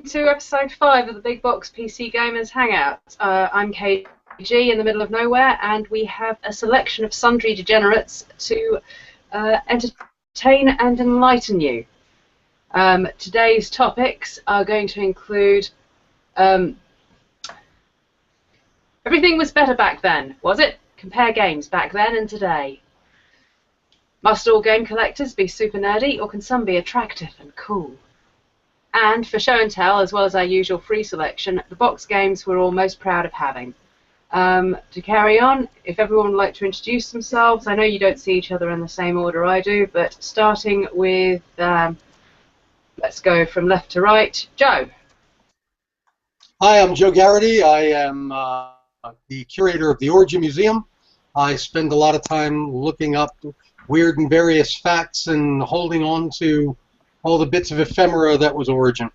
to episode 5 of the Big Box PC Gamers Hangout. I'm KG in the middle of nowhere, and we have a selection of sundry degenerates to entertain and enlighten you. Today's topics are going to include everything was better back then, was it? Compare games back then and today. Must all game collectors be super nerdy, or can some be attractive and cool? And for show and tell, as well as our usual free selection, the box games we're all most proud of having. To carry on, if everyone would like to introduce themselves, I know you don't see each other in the same order I do, but starting with, let's go from left to right, Joe. Hi, I'm Joe Garrity. I am the curator of the Origin Museum. I spend a lot of time looking up weird and various facts and holding on to all the bits of ephemera that was Origin.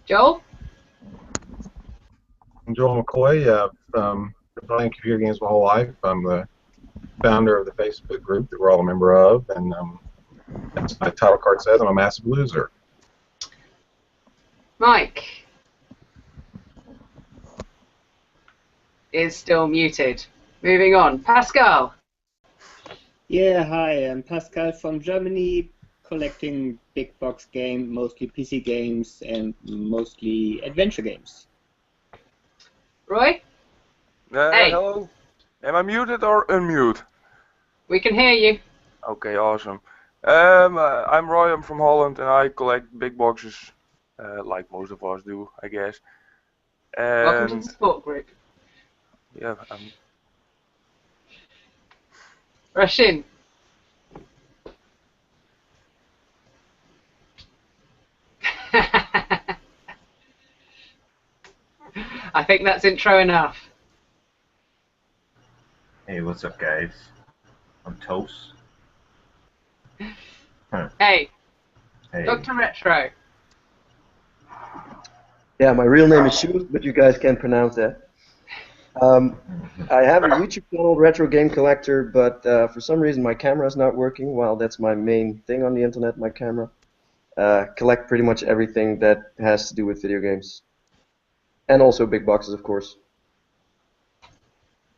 Joel? I'm Joel McCoy. I've been playing computer games my whole life. I'm the founder of the Facebook group that we're all a member of, and as my title card says, I'm a massive loser. Mike is still muted. Moving on. Pascal. Yeah, hi, I'm Pascal from Germany, collecting big box games, mostly PC games and mostly adventure games. Roy? Hey. Hello. Am I muted or unmute? We can hear you. Okay, awesome. I'm Roy, I'm from Holland, and I collect big boxes, like most of us do, I guess. And Welcome to the support group. yeah, Rush in. I think that's intro enough. Hey, what's up, guys? I'm Toast. Hey, Hey. Dr. Retro. Yeah, my real name is Shu, but you guys can't pronounce that. I have a YouTube channel, Retro Game Collector, but for some reason my camera is not working. Well, that's my main thing on the internet, my camera. Collect pretty much everything that has to do with video games. And also big boxes, of course.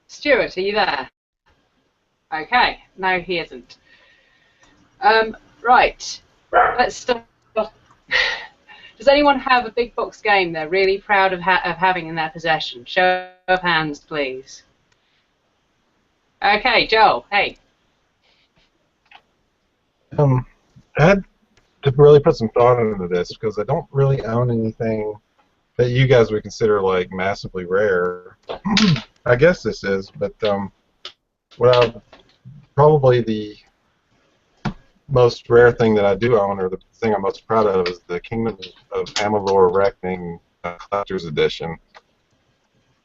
Stuart, are you there? Okay, no he isn't. Right, let's start. Does anyone have a big box game they're really proud of having in their possession? Show of hands, please. Okay, Joel, hey. I had to really put some thought into this because I don't really own anything that you guys would consider like massively rare. I guess this is, but probably the most rare thing that I do own, or the thing I'm most proud of, is the Kingdom of Amalur Reckoning Collector's Edition,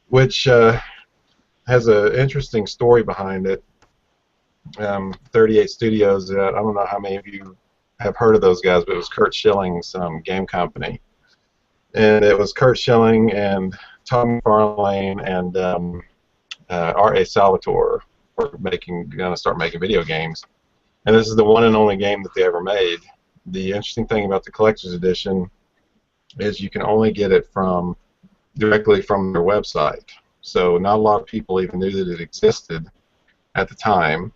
which has an interesting story behind it. 38 Studios, I don't know how many of you have heard of those guys, but it was Kurt Schilling's game company. And it was Kurt Schilling and Tom McFarlane and R.A. Salvatore were going to start making video games. And this is the one and only game that they ever made. The interesting thing about the collector's edition is you can only get it directly from their website. So not a lot of people even knew that it existed at the time.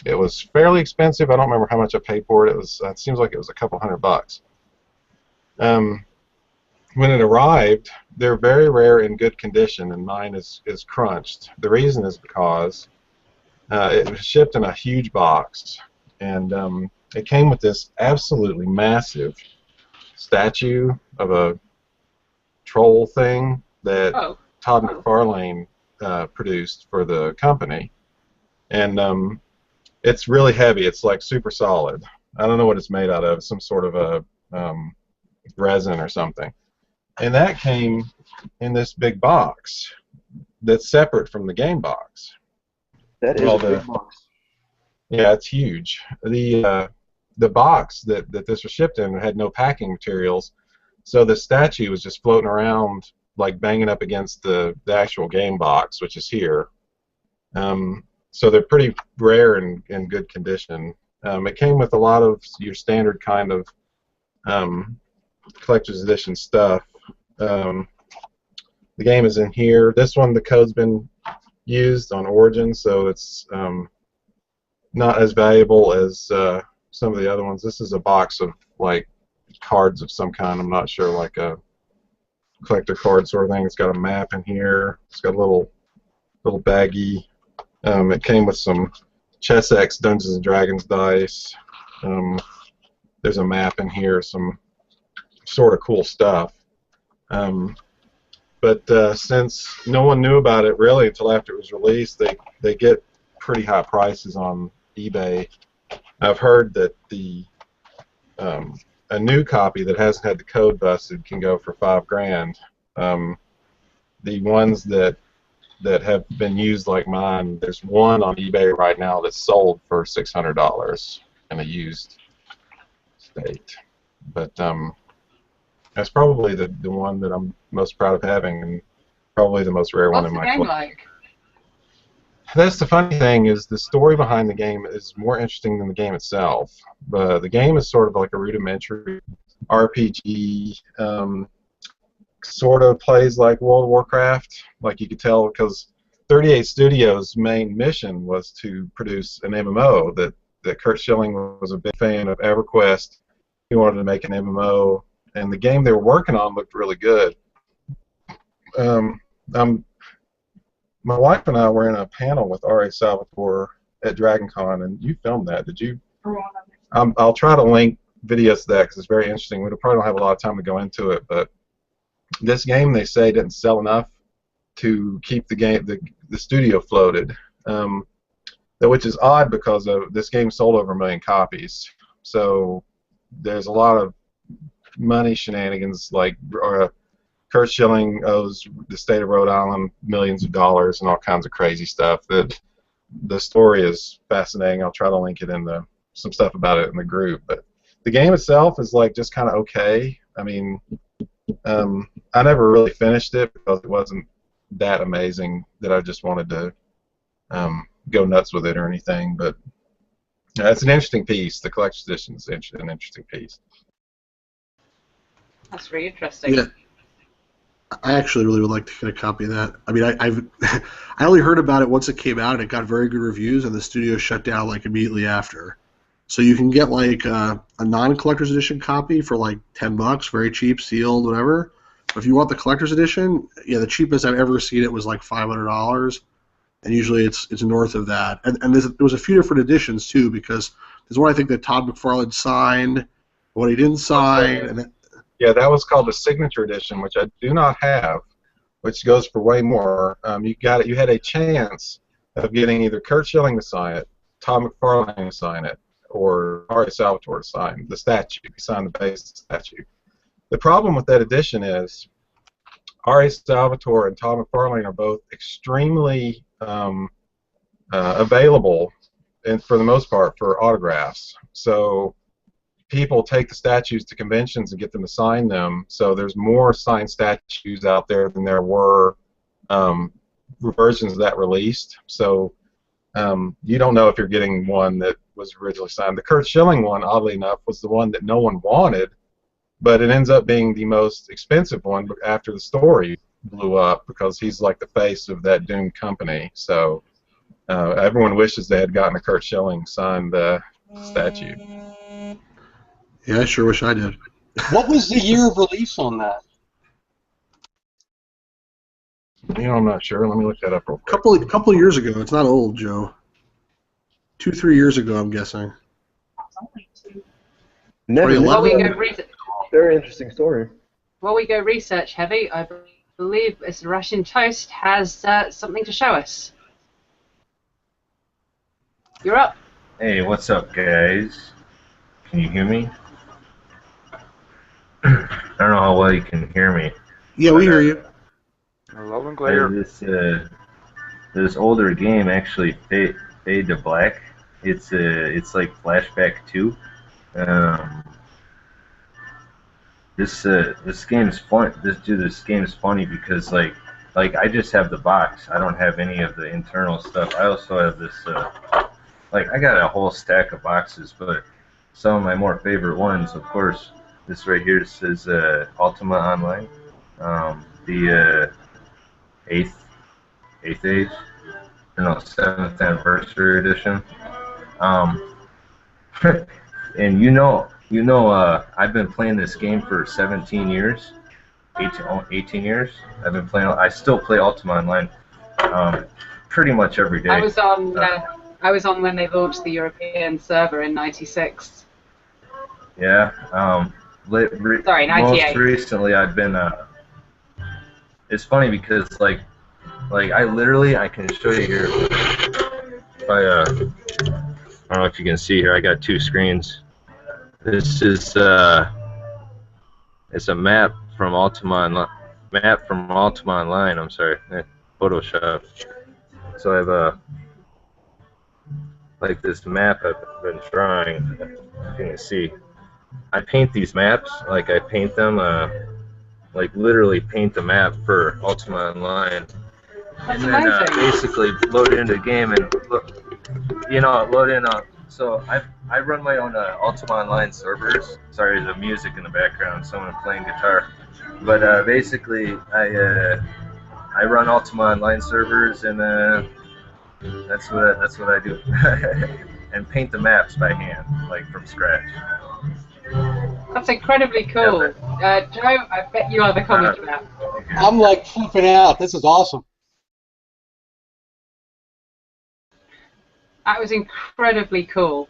It was fairly expensive. I don't remember how much I paid for it. It seems like it was a couple $100. When it arrived, they're very rare in good condition, and mine is crunched. The reason is because it was shipped in a huge box, and it came with this absolutely massive statue of a troll thing that Todd McFarlane produced for the company. And it's really heavy. It's like super solid. I don't know what it's made out of, some sort of a resin or something. And that came in this big box that's separate from the game box. That is a big box. Yeah, it's huge. The box that this was shipped in had no packing materials, so the statue was just floating around, like banging up against the actual game box, which is here. So they're pretty rare and in good condition. It came with a lot of your standard kind of collector's edition stuff. The game is in here. This one, the code's been used on Origin, so it's not as valuable as some of the other ones. This is a box of like cards of some kind. I'm not sure, like a collector card sort of thing. It's got a map in here. It's got a little baggie. It came with some Chess X Dungeons and Dragons dice. There's a map in here, some sort of cool stuff. But since no one knew about it really until after it was released, they get pretty high prices on eBay. I've heard that a new copy that hasn't had the code busted can go for $5,000. The ones that have been used like mine, there's one on eBay right now that's sold for $600 in a used state. But that's probably the one that I'm most proud of having, and probably the most rare one in my collection. What's the game like? That's the funny thing, is the story behind the game is more interesting than the game itself. The game is sort of like a rudimentary RPG, sort of plays like World of Warcraft. Like you could tell, because 38 Studios' main mission was to produce an MMO. That Kurt Schilling was a big fan of EverQuest. He wanted to make an MMO, and the game they were working on looked really good. My wife and I were in a panel with R.A. Salvatore at DragonCon, and you filmed that, did you? I'll try to link videos to that because it's very interesting. We probably don't have a lot of time to go into it, but this game, they say, didn't sell enough to keep the studio floated, which is odd because this game sold over 1 million copies. So there's a lot of money shenanigans, like Kurt Schilling owes the state of Rhode Island millions of dollars and all kinds of crazy stuff. The story is fascinating. I'll try to link it in some stuff about it in the group. But the game itself is like just kind of okay. I mean, I never really finished it because it wasn't that amazing that I just wanted to go nuts with it or anything. But it's an interesting piece. The collector's edition is an interesting piece. That's really interesting. Yeah. I actually really would like to get a copy of that. I mean, I only heard about it once it came out, and it got very good reviews, and the studio shut down like immediately after. So you can get like a non-collector's edition copy for like $10, very cheap, sealed, whatever. But if you want the collector's edition, yeah, the cheapest I've ever seen it was like $500, and usually it's north of that. And there was a few different editions too, because there's one I think that Todd McFarlane signed, one he didn't sign, and yeah, that was called the Signature Edition, which I do not have, which goes for way more. You had a chance of getting either Kurt Schilling to sign it, Todd McFarlane to sign it, or R.A. Salvatore to sign the statue. He signed the base statue. The problem with that edition is R.A. Salvatore and Todd McFarlane are both extremely available, and for the most part, for autographs. So people take the statues to conventions and get them to sign them, so there's more signed statues out there than there were versions of that released. So you don't know if you're getting one that was originally signed. The Kurt Schilling one, oddly enough, was the one that no one wanted, but it ends up being the most expensive one after the story blew up, because he's like the face of that doomed company. So everyone wishes they had gotten a Kurt Schilling signed statue. yeah, I sure wish I did. What was the year of release on that? I'm not sure. Let me look that up real quick. Couple of years ago. It's not old, Joe. 2-3 years ago, I'm guessing. Never. While we go research, Very interesting story. while we go research heavy, I believe Mr. Russian Toast has something to show us. You're up. Hey, what's up, guys? Can you hear me? I don't know how well you can hear me. Yeah, we hear you. Loud and clear. This older game actually Fade to Black. It's like Flashback 2. This game's fun. This game's funny because like I just have the box. I don't have any of the internal stuff. I also have this I got a whole stack of boxes, but some of my more favorite ones, of course, This right here says Ultima Online, the eighth age, no, 7th anniversary edition. And I've been playing this game for 17 years, 18 years. I've been playing. I still play Ultima Online, pretty much every day. I was on when they launched the European server in '96. Yeah. Sorry, 98. Most recently, I've been. It's funny because like I can show you here. If I don't know if you can see here. I got 2 screens. This is it's a map from Ultima Online. I'm sorry, Photoshop. So I have like this map I've been drawing. If you can see, I paint these maps. Like I paint them, like literally paint the map for Ultima Online, That's and then amazing. basically load it into the game and load in. So I run my own Ultima Online servers. Sorry, the music in the background. Someone playing guitar. But basically, I run Ultima Online servers, and that's what I do. And paint the maps by hand, like from scratch. That's incredibly cool. Joe, I bet you are the comic map. I'm like flipping out. This is awesome. That was incredibly cool.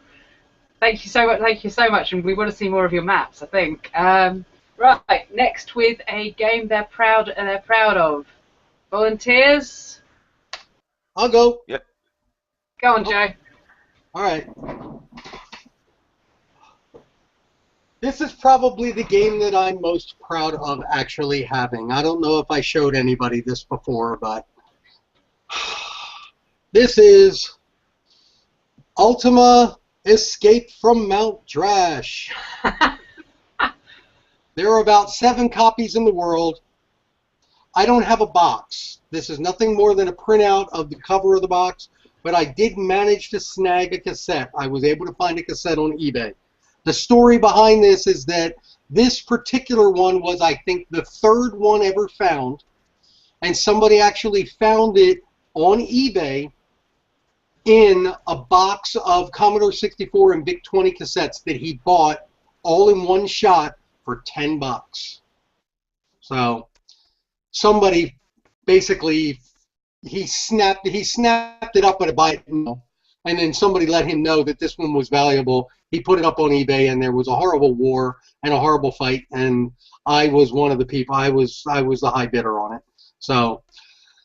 Thank you so much. Thank you so much, and we want to see more of your maps, I think. Right, next with a game they're proud of. Volunteers? I'll go. Yep. Go on, Joe. All right. This is probably the game that I'm most proud of actually having. I don't know if I showed anybody this before, but this is Ultima Escape from Mount Drash. There are about 7 copies in the world. I don't have a box. This is nothing more than a printout of the cover of the box, but I did manage to snag a cassette. I was able to find a cassette on eBay. The story behind this is that this particular one was, I think, the 3rd one ever found, and somebody actually found it on eBay in a box of Commodore 64 and VIC-20 cassettes that he bought all in one shot for $10. So somebody basically he snapped it up at a bite, and then somebody let him know that this one was valuable. He put it up on eBay, and there was a horrible war and a horrible fight, and I was one of the people. I was the high bidder on it. So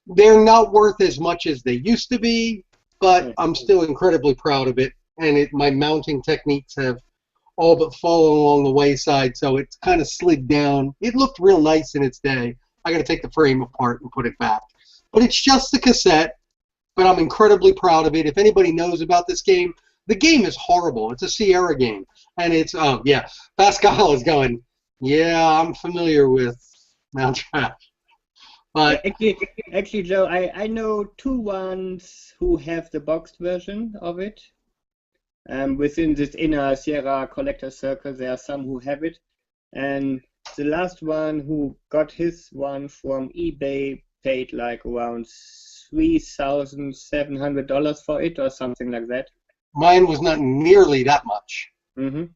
they're not worth as much as they used to be, but I'm still incredibly proud of it. And my mounting techniques have all but fallen along the wayside, so it's kind of slid down. It looked real nice in its day. I got to take the frame apart and put it back. But it's just the cassette, but I'm incredibly proud of it. If anybody knows about this game, the game is horrible. It's a Sierra game. And it's, oh, yeah, Pascal is going, yeah, I'm familiar with Mount Drash. But actually, Joe, I know 2 ones who have the boxed version of it. Within this inner Sierra collector circle, there are some who have it. And the last one who got his one from eBay paid like around $3,700 for it or something like that. Mine was not nearly that much. Mm-hmm.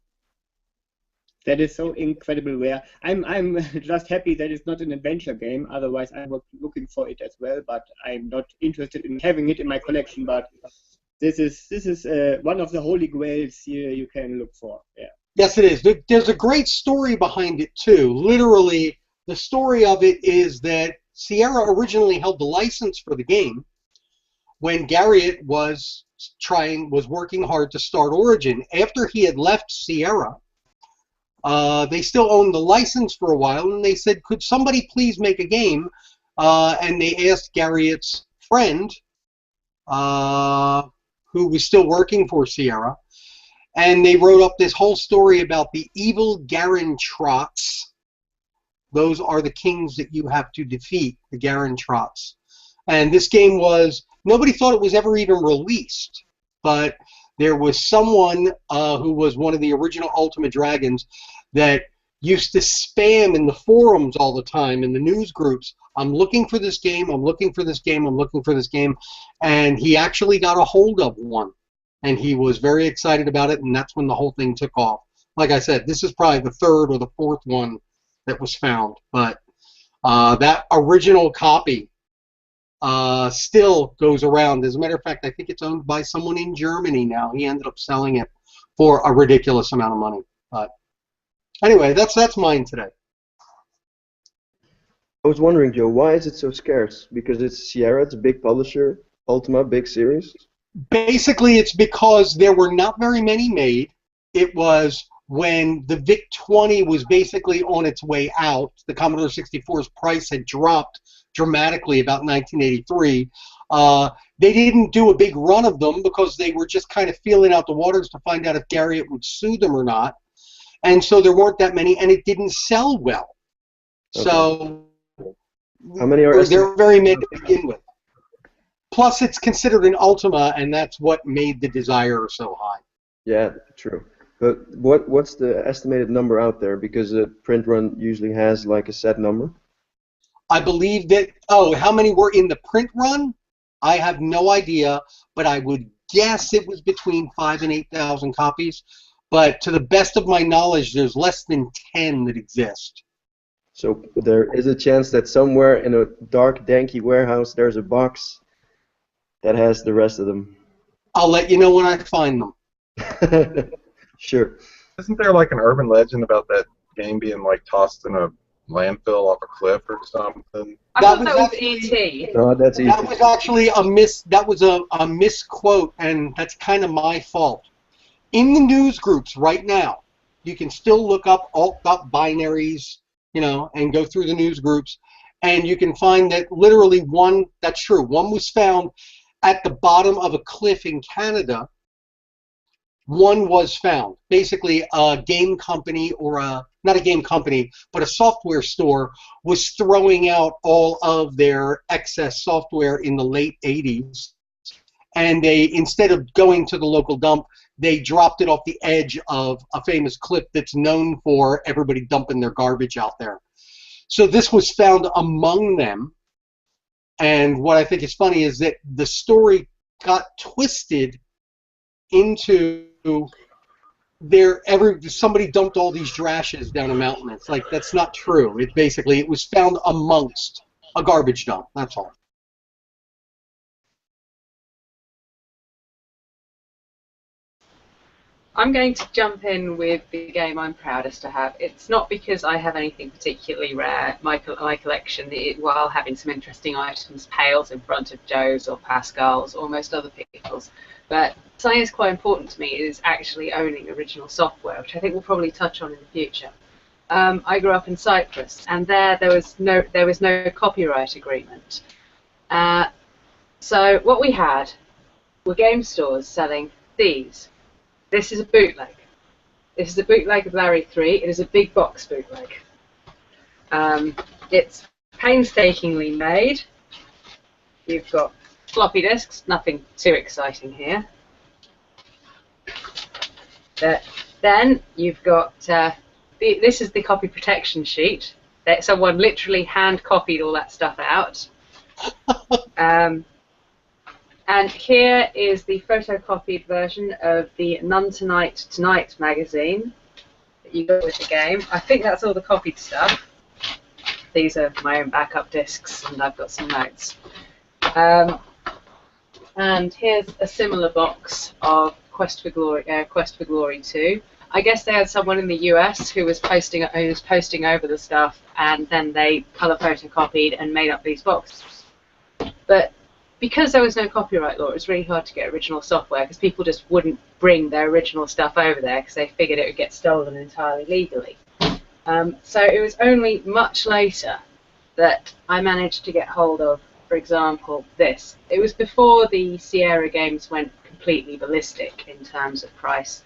That is so incredibly rare. I'm just happy that it's not an adventure game. Otherwise, I was looking for it as well. But I'm not interested in having it in my collection. But this is one of the holy grails here you can look for. Yeah. Yes, it is. There's a great story behind it too. Literally, the story of it is that Sierra originally held the license for the game when Garriott was working hard to start Origin. After he had left Sierra, they still owned the license for a while, and they said, could somebody please make a game? And they asked Garriott's friend, who was still working for Sierra, and they wrote up this whole story about the evil Garin Trots. Those are the kings that you have to defeat, the Garin Trots. And this game was, nobody thought it was ever even released, but there was someone who was one of the original Ultima Dragons that used to spam in the forums all the time, in the news groups, I'm looking for this game, I'm looking for this game, I'm looking for this game, and he actually got a hold of one, and he was very excited about it, and that's when the whole thing took off. Like I said, this is probably the third or the fourth one that was found, but that original copy still goes around. As a matter of fact, I think it's owned by someone in Germany now. He ended up selling it for a ridiculous amount of money. But anyway, that's mine today. I was wondering, Joe, why is it so scarce? Because it's Sierra, it's a big publisher, Ultima, big series? Basically, it's because there were not very many made. It was when the VIC-20 was basically on its way out. The Commodore 64's price had dropped dramatically about 1983. They didn't do a big run of them because they were just kind of feeling out the waters to find out if Garriott would sue them or not. And so there weren't that many, and it didn't sell well. Okay. So how many are there were very many to begin with. Plus, it's considered an Ultima, and that's what made the desire so high. Yeah, true. But what's the estimated number out there? Because a print run usually has like a set number. I believe that, how many were in the print run? I have no idea, but I would guess it was between 5,000 and 8,000 copies. But to the best of my knowledge, there's less than 10 that exist. So there is a chance that somewhere in a dark, danky warehouse, there's a box that has the rest of them. I'll let you know when I find them. Sure. Isn't there like an urban legend about that game being like tossed in a landfill off a cliff or something? I thought that was E.T. No, that's E.T. That was actually a misquote, and that's kind of my fault. In the news groups right now, you can still look up alt.up binaries, and go through the news groups, and you can find that literally one was found at the bottom of a cliff in Canada. One was found. Basically, a game company, or not a game company, but a software store was throwing out all of their excess software in the late 80s. And they, instead of going to the local dump, they dropped it off the edge of a famous cliff that's known for everybody dumping their garbage out there. So this was found among them. And what I think is funny is that the story got twisted into somebody dumped all these drashes down a mountain. It's like, that's not true. It was found amongst a garbage dump. That's all. I'm going to jump in with the game I'm proudest to have. It's not because I have anything particularly rare. My collection, while having some interesting items, pales in front of Joe's or Pascal's or most other people's. But something that's quite important to me is actually owning original software, which I think we'll probably touch on in the future. I grew up in Cyprus, and there was no copyright agreement. So what we had were game stores selling these. This is a bootleg. This is a bootleg of Larry 3. It is a big box bootleg. It's painstakingly made. You've got floppy disks, nothing too exciting here. Then you've got, this is the copy protection sheet. Someone literally hand copied all that stuff out. And here is the photocopied version of the None Tonight Tonight magazine that you got with the game. I think that's all the copied stuff. These are my own backup discs, and I've got some notes. And here's a similar box of Quest for Glory 2. I guess they had someone in the US who was posting over the stuff, and then they color photocopied and made up these boxes. But because there was no copyright law, it was really hard to get original software because people just wouldn't bring their original stuff over there because they figured it would get stolen entirely legally. So it was only much later that I managed to get hold of, for example, this. It was before the Sierra games went completely ballistic in terms of price,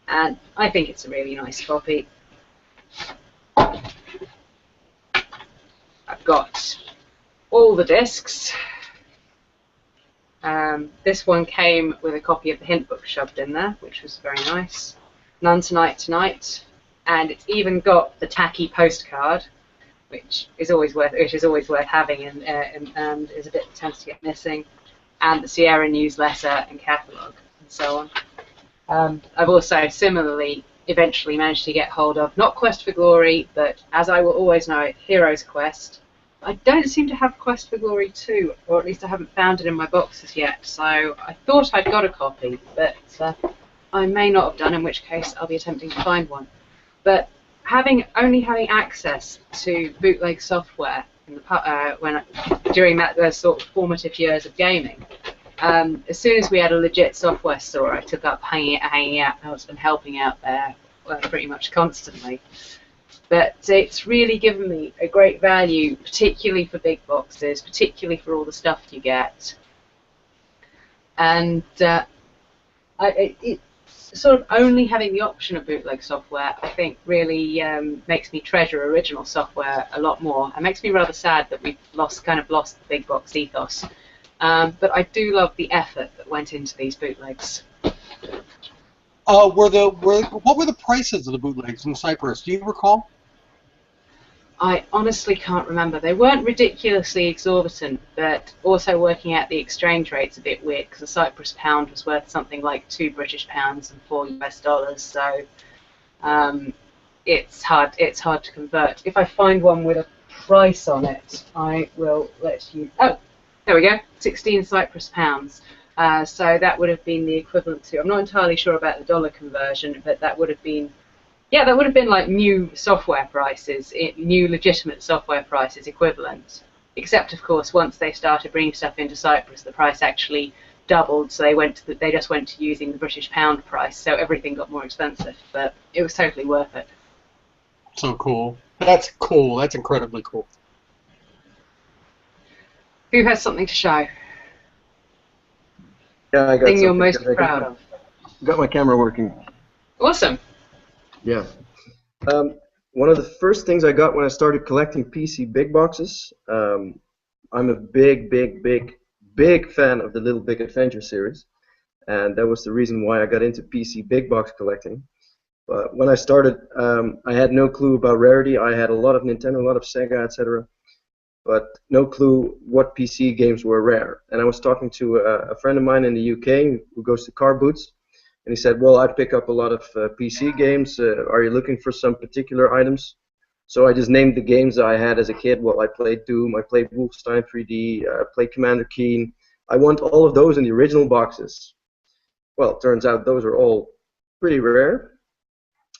and I think it's a really nice copy. I've got all the discs. This one came with a copy of the hint book shoved in there, which was very nice. None Tonight Tonight, and it's even got the tacky postcard, which is always worth having, and is a bit tends to get missing, and the Sierra newsletter and catalogue and so on. I've also similarly eventually managed to get hold of not Quest for Glory, but as I will always know it, Heroes Quest. I don't seem to have Quest for Glory 2, or at least I haven't found it in my boxes yet, so I thought I'd got a copy, but I may not have done, in which case I'll be attempting to find one. But only having access to bootleg software in the, during those sort of formative years of gaming, as soon as we had a legit software store, I took up hanging out. I've been helping out there pretty much constantly. But it's really given me a great value, particularly for big boxes, particularly for all the stuff you get. And sort of only having the option of bootleg software, I think, really makes me treasure original software a lot more. It makes me rather sad that we've lost the big box ethos. But I do love the effort that went into these bootlegs. What were the prices of the bootlegs in Cyprus? Do you recall? I honestly can't remember. They weren't ridiculously exorbitant, but also working out the exchange rate's a bit weird because the Cyprus pound was worth something like £2 British and $4 US, so it's hard to convert. If I find one with a price on it, I will let you. Oh, there we go, 16 Cyprus pounds. So that would have been the equivalent to. I'm not entirely sure about the dollar conversion, but that would have been. Yeah, that would have been like new software prices, new legitimate software prices equivalent. Except, of course, once they started bringing stuff into Cyprus, the price actually doubled. So they just went to using the British pound price. So everything got more expensive, but it was totally worth it. So cool. That's cool. That's incredibly cool. Who has something to show? Yeah, I got Thing you're something, most 'cause I proud of. got my camera working. Awesome. Yeah. One of the first things I got when I started collecting PC big boxes, I'm a big fan of the Little Big Adventure series, and that was the reason why I got into PC big box collecting. But when I started, I had no clue about rarity. I had a lot of Nintendo, a lot of Sega, etc., but no clue what PC games were rare. And I was talking to a friend of mine in the UK who goes to car boots. And he said, well, I pick up a lot of PC games. Are you looking for some particular items? So I just named the games I had as a kid. Well, I played Doom, I played Wolfenstein 3D, I played Commander Keen. I want all of those in the original boxes. Well, it turns out those are all pretty rare.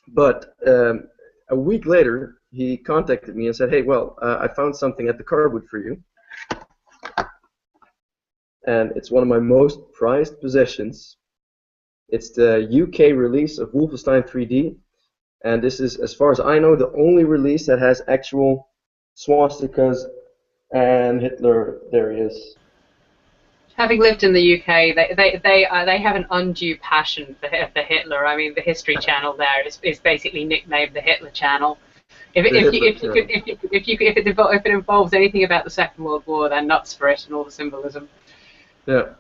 But a week later, he contacted me and said, hey, well, I found something at the car boot for you. And it's one of my most prized possessions. It's the UK release of Wolfenstein 3D, and this is, as far as I know, the only release that has actual swastikas and Hitler. There he is. Having lived in the UK, they have an undue passion for Hitler. I mean, the History Channel there is basically nicknamed the Hitler Channel. If it involves anything about the Second World War, they're nuts for it and all the symbolism. Yeah.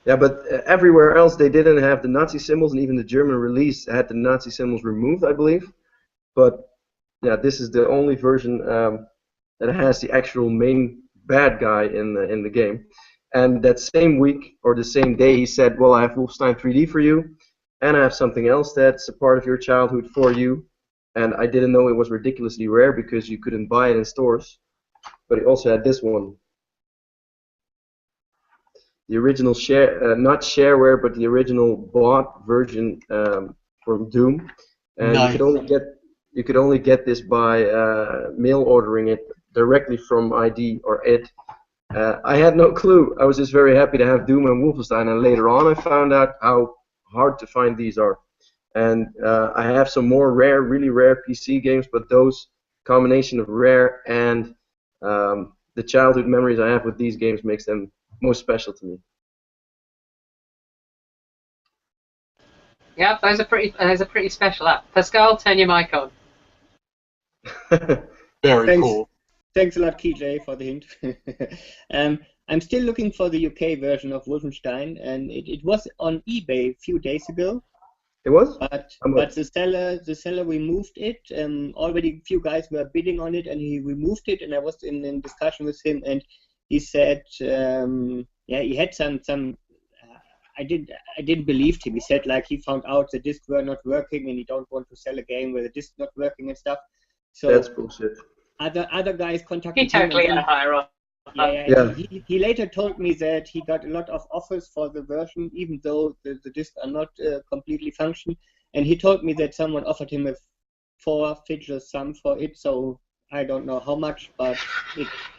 Yeah, but everywhere else they didn't have the Nazi symbols, and even the German release had the Nazi symbols removed, I believe. But yeah, this is the only version that has the actual main bad guy in the game. And that same week, or the same day, he said, well, I have Wolfenstein 3D for you, and I have something else that's a part of your childhood for you. And I didn't know it was ridiculously rare because you couldn't buy it in stores. But he also had this one. The original not shareware, but the original bought version from Doom, and nice. you could only get this by mail ordering it directly from ID or IT. I had no clue. I was just very happy to have Doom and Wolfenstein, and later on I found out how hard to find these are. And I have some more rare, really rare PC games, but those combination of rare and the childhood memories I have with these games makes them most special to me. Yeah, those are pretty special. Pascal, turn your mic on. Very cool. Thanks a lot, KJ, for the hint. I'm still looking for the UK version of Wolfenstein, and it was on eBay a few days ago. It was? But the seller removed it. Already a few guys were bidding on it, and he removed it. And I was in discussion with him, and he said, he had some. I didn't believe him. He said like he found out the discs were not working, and he don't want to sell a game where the disc not working and stuff. So that's bullshit. Other guys contacted He totally had a higher offer. Yeah. He later told me that he got a lot of offers for the version, even though the discs are not completely functioning. And he told me that someone offered him a 4-figure sum for it. So I don't know how much, but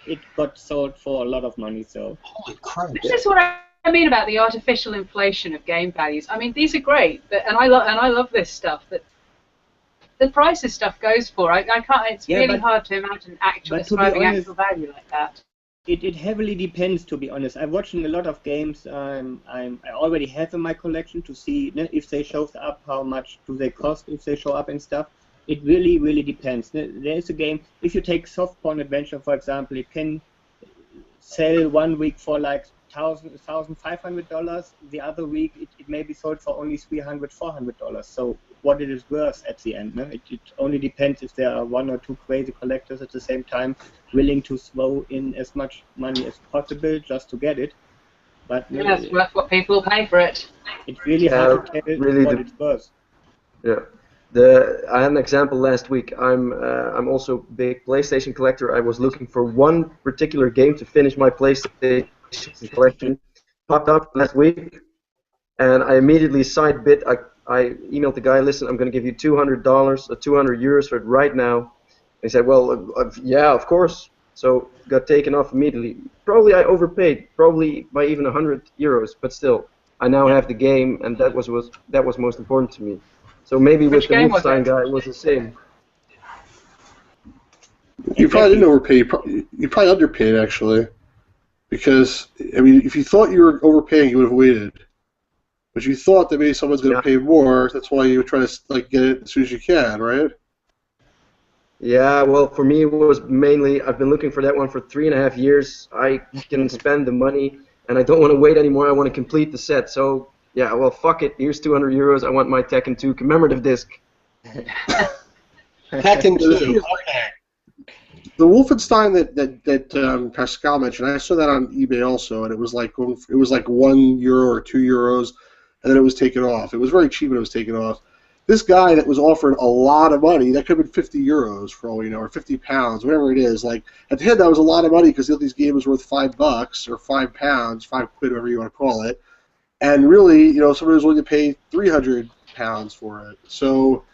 it got sold for a lot of money. So holy crap! This is what I mean about the artificial inflation of game values. I mean, these are great, and I love this stuff that the prices stuff goes for. I can't. It's really hard to imagine ascribing actual value like that. It heavily depends, to be honest. I'm watching a lot of games I already have in my collection to see if they show up, how much do they cost if they show up and stuff. It really, really depends. There's a game, if you take Soft Porn Adventure, for example, it can sell 1 week for like $1,500. The other week, it may be sold for only $300, $400. So what it is worth at the end. It only depends if there are 1 or 2 crazy collectors at the same time willing to throw in as much money as possible just to get it. But it's worth what people pay for it. It's really hard to tell what it's worth. Yeah. I had an example last week. I'm also a big PlayStation collector. I was looking for one particular game to finish my PlayStation collection. Popped up last week, and I immediately side bid. I emailed the guy, listen, I'm going to give you $200 or 200 euros for it right now. He said, well, yeah, of course. So got taken off immediately. Probably I overpaid, probably by even 100 euros, but still, I now have the game, and that was most important to me. So maybe with the Wolfenstein guy, it was the same. You probably didn't overpay. You probably underpaid, actually. Because, I mean, if you thought you were overpaying, you would have waited. But you thought that maybe someone's going to pay more, that's why you were trying to get it as soon as you can, right? Yeah, well, for me, it was mainly, I've been looking for that one for 3.5 years. I can spend the money, and I don't want to wait anymore. I want to complete the set. So, yeah, well, fuck it. Here's 200 euros. I want my Tekken 2 commemorative disc. Tekken 2, okay. The Wolfenstein that Pascal mentioned, I saw that on eBay also, and it was like €1 or €2, and then it was taken off. It was very cheap when it was taken off. This guy that was offered a lot of money, that could have been €50 for all you know, or £50, whatever it is. Like at the end, that was a lot of money because these games were worth $5 or £5, £5, whatever you want to call it. And really, somebody was willing to pay £300 for it. So.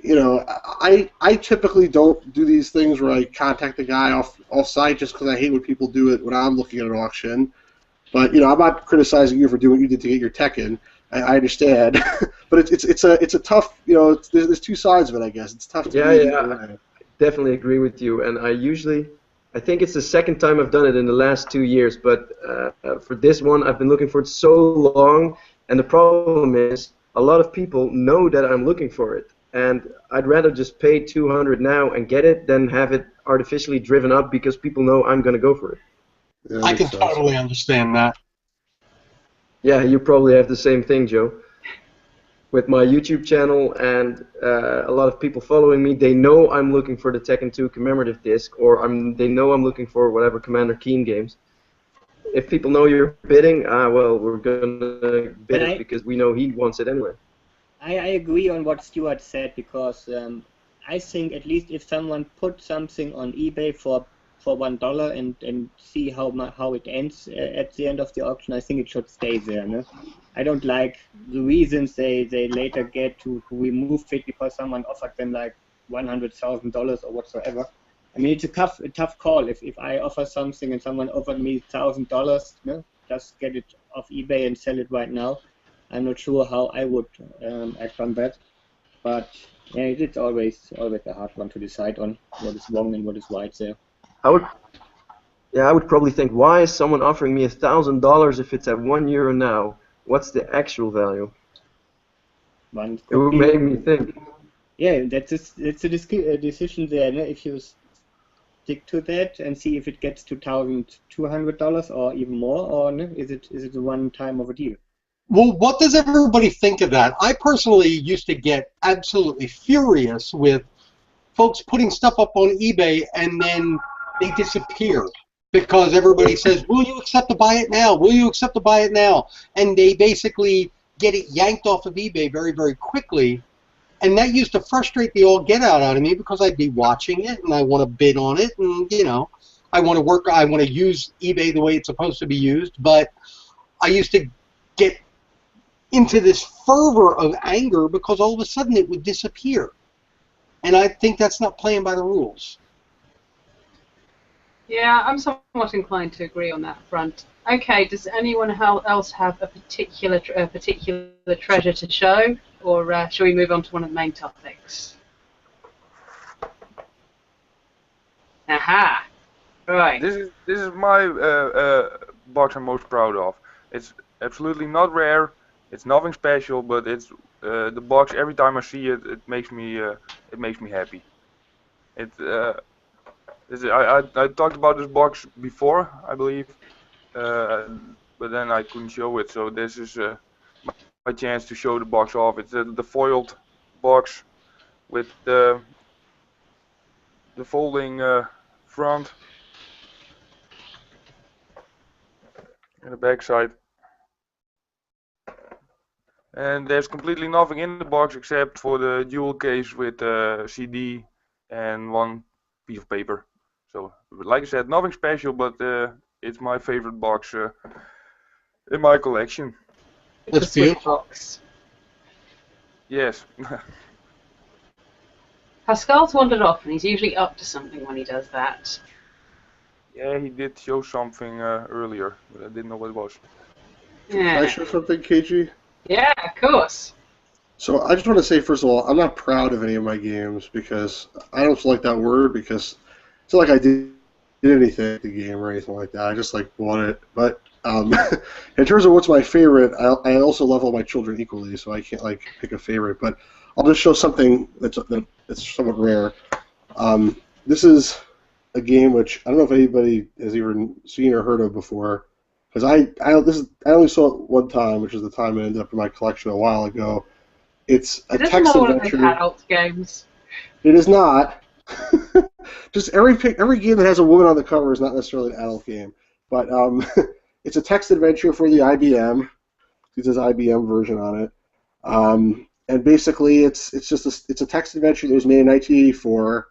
I typically don't do these things where I contact the guy off site just because I hate when people do it when I'm looking at an auction. But I'm not criticizing you for doing what you did to get your Tekken. I understand, but it's a tough. There's two sides of it, I guess. It's tough to. Yeah. I definitely agree with you, and I think it's the second time I've done it in the last 2 years. But for this one, I've been looking for it so long, and the problem is a lot of people know that I'm looking for it. And I'd rather just pay $200 now and get it than have it artificially driven up because people know I'm going to go for it. Yeah, I can totally understand that. Yeah, you probably have the same thing, Joe. With my YouTube channel and a lot of people following me, they know I'm looking for the Tekken 2 commemorative disc, or they know I'm looking for whatever Commander Keen games. If people know you're bidding, well, we're going to bid it because we know he wants it anyway. I agree on what Stuart said because I think at least if someone put something on eBay for $1 and see how it ends at the end of the auction, I think it should stay there. No? I don't like the reasons they later get to remove it because someone offered them like $100,000 or whatsoever. I mean, it's a tough call. If I offer something and someone offered me $1,000, just get it off eBay and sell it right now. I'm not sure how I would act on that, but yeah, it's always a hard one to decide on what is wrong and what is right there. I would probably think, why is someone offering me $1,000 if it's at €1 now? What's the actual value? It would make me think. Yeah, that's a decision there. No? If you stick to that and see if it gets to $1,200 or even more, or no? is it a one time of a deal? Well, what does everybody think of that? I personally used to get absolutely furious with folks putting stuff up on eBay and then they disappear because everybody says, will you accept to buy it now? Will you accept to buy it now? And they basically get it yanked off of eBay very, very quickly. And that used to frustrate the all get out of me because I'd be watching it and I want to bid on it and, you know, I want to use eBay the way it's supposed to be used, but I used to get into this fervor of anger because all of a sudden it would disappear. And I think that's not playing by the rules. Yeah, I'm somewhat inclined to agree on that front. Okay, does anyone else have a particular treasure to show, or shall we move on to one of the main topics? Aha! Right. This is my box I'm most proud of. It's absolutely not rare. It's nothing special, but it's the box. Every time I see it, it makes me happy. I talked about this box before, I believe, but then I couldn't show it. So this is my chance to show the box off. It's the foiled box with the folding front and the back side. And there's completely nothing in the box except for the jewel case with CD and one piece of paper. So, like I said, nothing special, but it's my favorite box in my collection. That's beautiful. Box. Yes. Pascal's wandered off, and he's usually up to something when he does that. Yeah, he did show something earlier, but I didn't know what it was. Can I Yeah. show something, KG? Yeah, of course. So I just want to say, first of all, I'm not proud of any of my games because I don't like that word because it's not like I did anything with the game or anything like that. I just like bought it. But in terms of what's my favorite, I also love all my children equally, so I can't like pick a favorite. But I'll just show something that's somewhat rare. This is a game which I don't know if anybody has even seen or heard of before. Because I only saw it one time, which is the time it ended up in my collection a while ago. It's a Is this text another one of those adventure. adult games? It is not. Just every game that has a woman on the cover is not necessarily an adult game, but it's a text adventure for the IBM. It says IBM version on it, and basically it's a text adventure that was made in 1984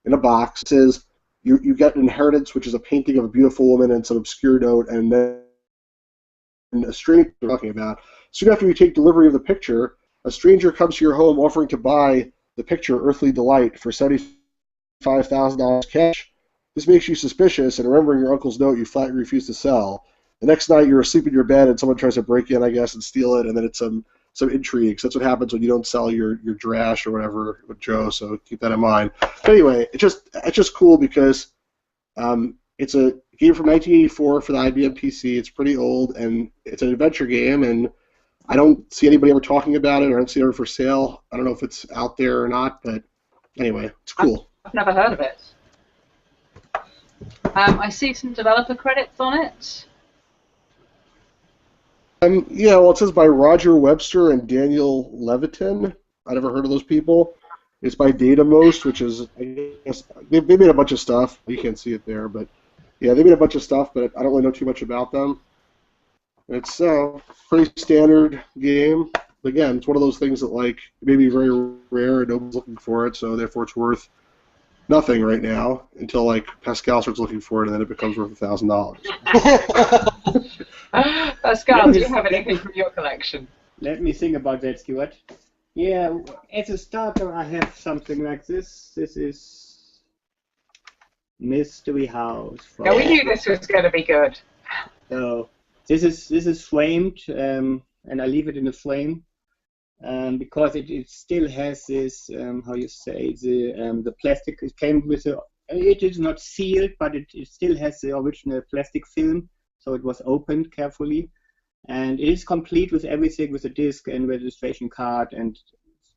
in a box. It says. You get an inheritance, which is a painting of a beautiful woman and some obscure note, and then a stranger we're talking about. Soon after you take delivery of the picture, a stranger comes to your home offering to buy the picture Earthly Delight for $75,000 cash. This makes you suspicious, and remembering your uncle's note, you flatly refuse to sell. The next night, you're asleep in your bed, and someone tries to break in, I guess, and steal it, and then it's some intrigue. So that's what happens when you don't sell your Drash or whatever with Joe. So keep that in mind. But anyway, it's just cool because it's a game from 1984 for the IBM PC. It's pretty old and it's an adventure game, and I don't see anybody ever talking about it, or I don't see it ever for sale. I don't know if it's out there or not, but anyway, it's cool. I've never heard of it. I see some developer credits on it. Yeah, well, it says by Roger Webster and Daniel Levitin. I never heard of those people. It's by DataMost, which is, I guess, they made a bunch of stuff. You can't see it there, but yeah, they made a bunch of stuff, but I don't really know too much about them. It's a pretty standard game. Again, it's one of those things that, like, may be very rare and nobody's looking for it, so therefore it's worth nothing right now until, like, Pascal starts looking for it and then it becomes worth $1,000. Pascal, do you have anything from your collection? Let me think about that, Stuart. Yeah, as a starter, I have something like this. This is Mystery House. Yeah, we knew this was going to be good. So this is framed, and I leave it in a frame because it still has this how you say the plastic. It came with it is not sealed, but it still has the original plastic film. So it was opened carefully, and it is complete with everything, with a disc and registration card and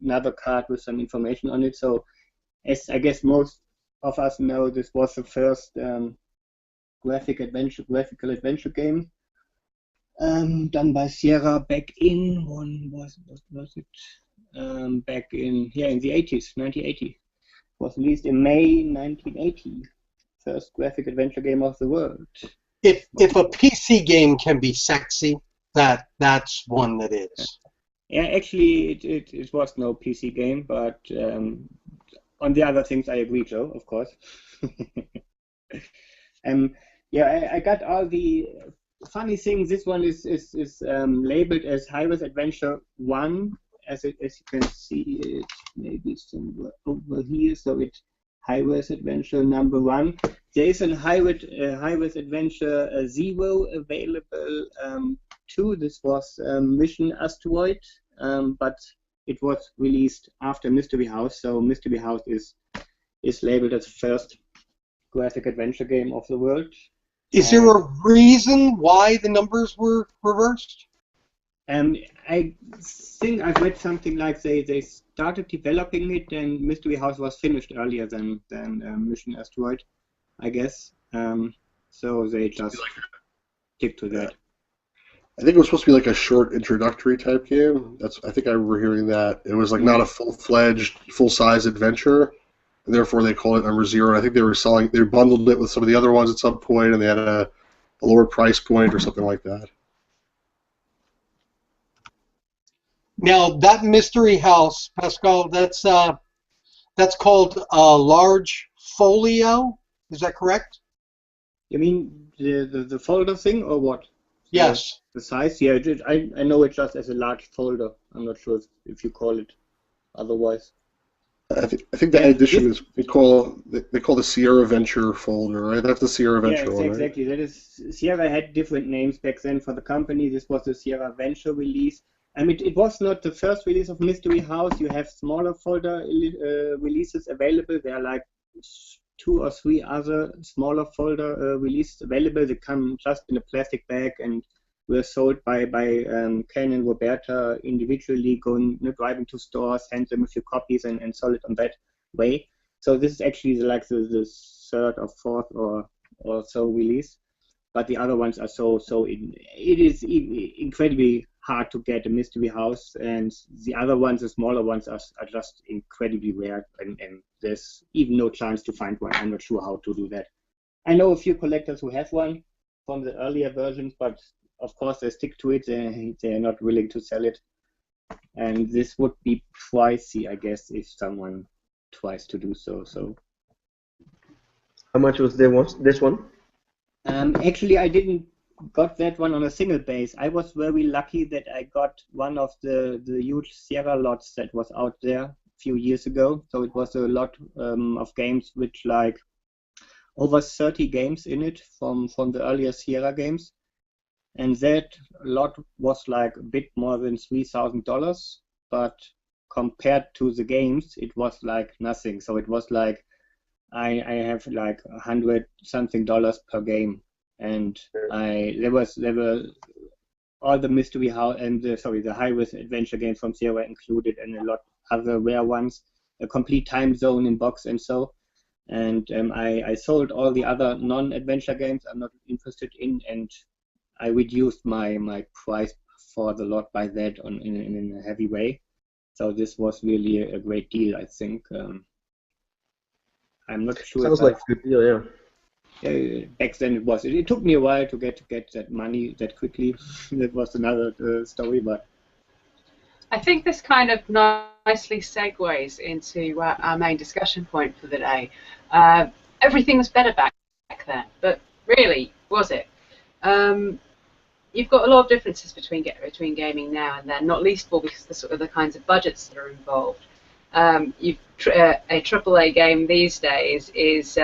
another card with some information on it. So, as I guess most of us know, this was the first graphical adventure game. done by Sierra back in was it back in in the 80s, 1980. Was released in May 1980. First graphic adventure game of the world. If a PC game can be sexy, that's one that is. Yeah, actually, it was no PC game, but on the other things I agree, Joe, of course. Yeah, I got all the funny things. This one is labeled as Highway Adventure 1, as you can see it maybe somewhere over here. So it Highway Adventure number 1. There is a Highway Adventure 0 available too. This was Mission Asteroid, but it was released after Mystery House. So Mystery House is labeled as the first graphic adventure game of the world. Is there a reason why the numbers were reversed? I think I've read something like they started developing it and Mystery House was finished earlier than Mission Asteroid, I guess. So they just stick to that. I think it was supposed to be like a short introductory type game. I think I remember hearing that. It was like not a full-fledged, full-size adventure, and therefore they called it number 0. And I think they bundled it with some of the other ones at some point, and they had a lower price point or something like that. Now that Mystery House, Pascal, that's called a large folio. Is that correct? You mean the folder thing or what? Yes. The size? Yeah, I know it just as a large folder. I'm not sure if you call it otherwise. I think that edition is they call the Sierra Venture folder, right? That's the Sierra Venture one, right? Exactly. That is, Sierra had different names back then for the company. This was the Sierra Venture release. It was not the first release of Mystery House. You have smaller folder releases available. There are like 2 or 3 other smaller folder releases available. They come just in a plastic bag and were sold by Ken and Roberta individually, driving to stores, hand them a few copies and sell it on that way. So this is actually like the 3rd or 4th or so release. But the other ones are it is incredibly hard to get a Mystery House, and the other ones, the smaller ones, are just incredibly rare, and there's even no chance to find one. I'm not sure how to do that. I know a few collectors who have one from the earlier versions, but of course they stick to it. They're not willing to sell it, and this would be pricey, I guess, if someone tries to do so. How much was this one? Actually, I didn't got that one on a single base. I was very lucky that I got one of the huge Sierra lots that was out there a few years ago. So it was a lot of games, which like over 30 games in it from the earlier Sierra games. And that lot was like a bit more than $3,000, but compared to the games, it was like nothing. So it was like I have like $100-something per game, and there were all the Mystery House and the Highway Adventure games from Sierra included, and a lot other rare ones, a complete time zone in box and so. And I sold all the other non-adventure games I'm not interested in, and I reduced my price for the lot by that in a heavy way. So this was really a great deal, I think. I'm not sure. Sounds like a good deal, yeah. Back then it was. It took me a while to get that money that quickly. That was another story, but I think this kind of nicely segues into our main discussion point for the day. Everything was better back then, but really, was it? You've got a lot of differences between gaming now and then, not least of all because of the kinds of budgets that are involved. A AAA game these days is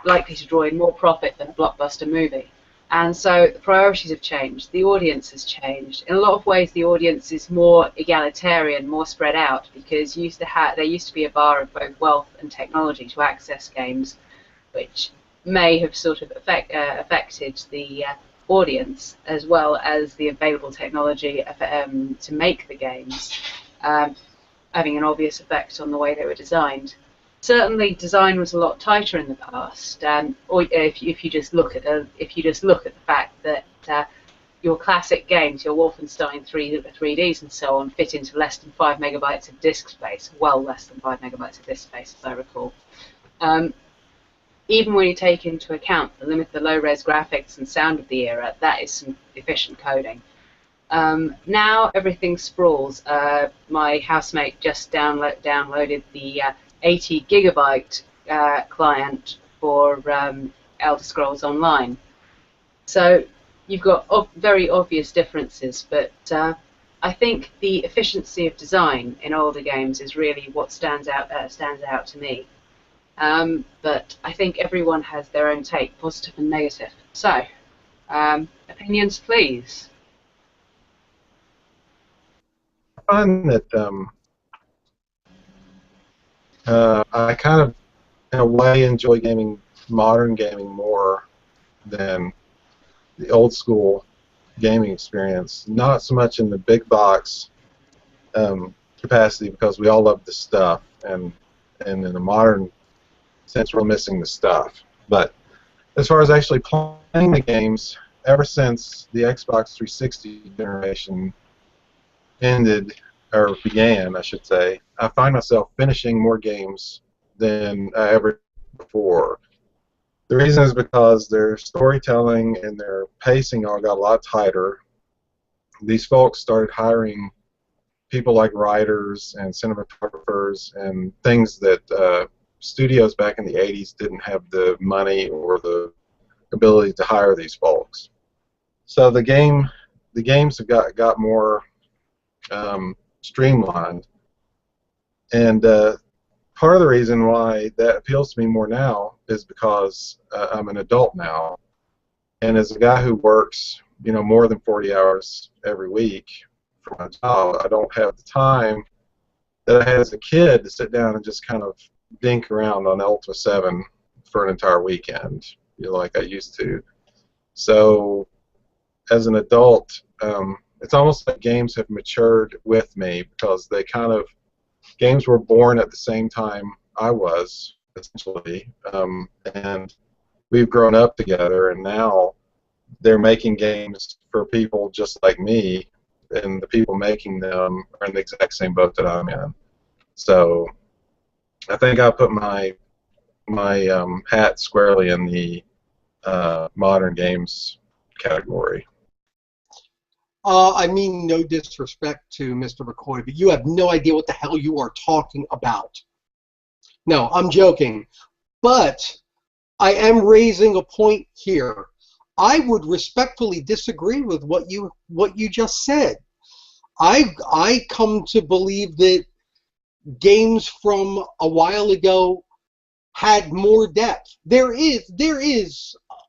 likely to draw in more profit than a blockbuster movie, and so the priorities have changed. The audience has changed. In a lot of ways, the audience is more egalitarian, more spread out, because there used to be a bar of both wealth and technology to access games, which may have sort of affected the audience as well as the available technology to make the games, having an obvious effect on the way they were designed. certainly design was a lot tighter in the past. Or if you just look at the fact that your classic games, your Wolfenstein 3Ds and so on, fit into less than 5 megabytes of disk space, well less than 5 megabytes of disk space, as I recall. Even when you take into account the low-res graphics and sound of the era, that is some efficient coding. Now everything sprawls. My housemate just downloaded the 80 gigabyte client for Elder Scrolls Online. So you've got very obvious differences, but I think the efficiency of design in older games is really what stands out to me. But I think everyone has their own take, positive and negative. So, opinions, please. I find that I kind of, in a way, enjoy modern gaming more than the old school gaming experience. Not so much in the big box capacity, because we all love the stuff, and in a modern sense we're missing the stuff. But as far as actually playing the games, ever since the Xbox 360 generation ended, or began, I should say, I find myself finishing more games than I ever did before. The reason is because their storytelling and their pacing all got a lot tighter. These folks started hiring people like writers and cinematographers and things that studios back in the 80s didn't have the money or the ability to hire these folks. So the games have got more streamlined, and part of the reason why that appeals to me more now is because I'm an adult now, and as a guy who works, more than 40 hours every week for my job, I don't have the time that I had as a kid to sit down and just kind of dink around on Ultima 7 for an entire weekend, like I used to. So as an adult, it's almost like games have matured with me, because games were born at the same time I was, essentially, and we've grown up together, and now they're making games for people just like me, and the people making them are in the exact same boat that I'm in. So I think I put my hat squarely in the modern games category. I mean no disrespect to Mr. McCoy, but you have no idea what the hell you are talking about. No, I'm joking. But I am raising a point here. I would respectfully disagree with what you just said. I come to believe that games from a while ago had more depth. There is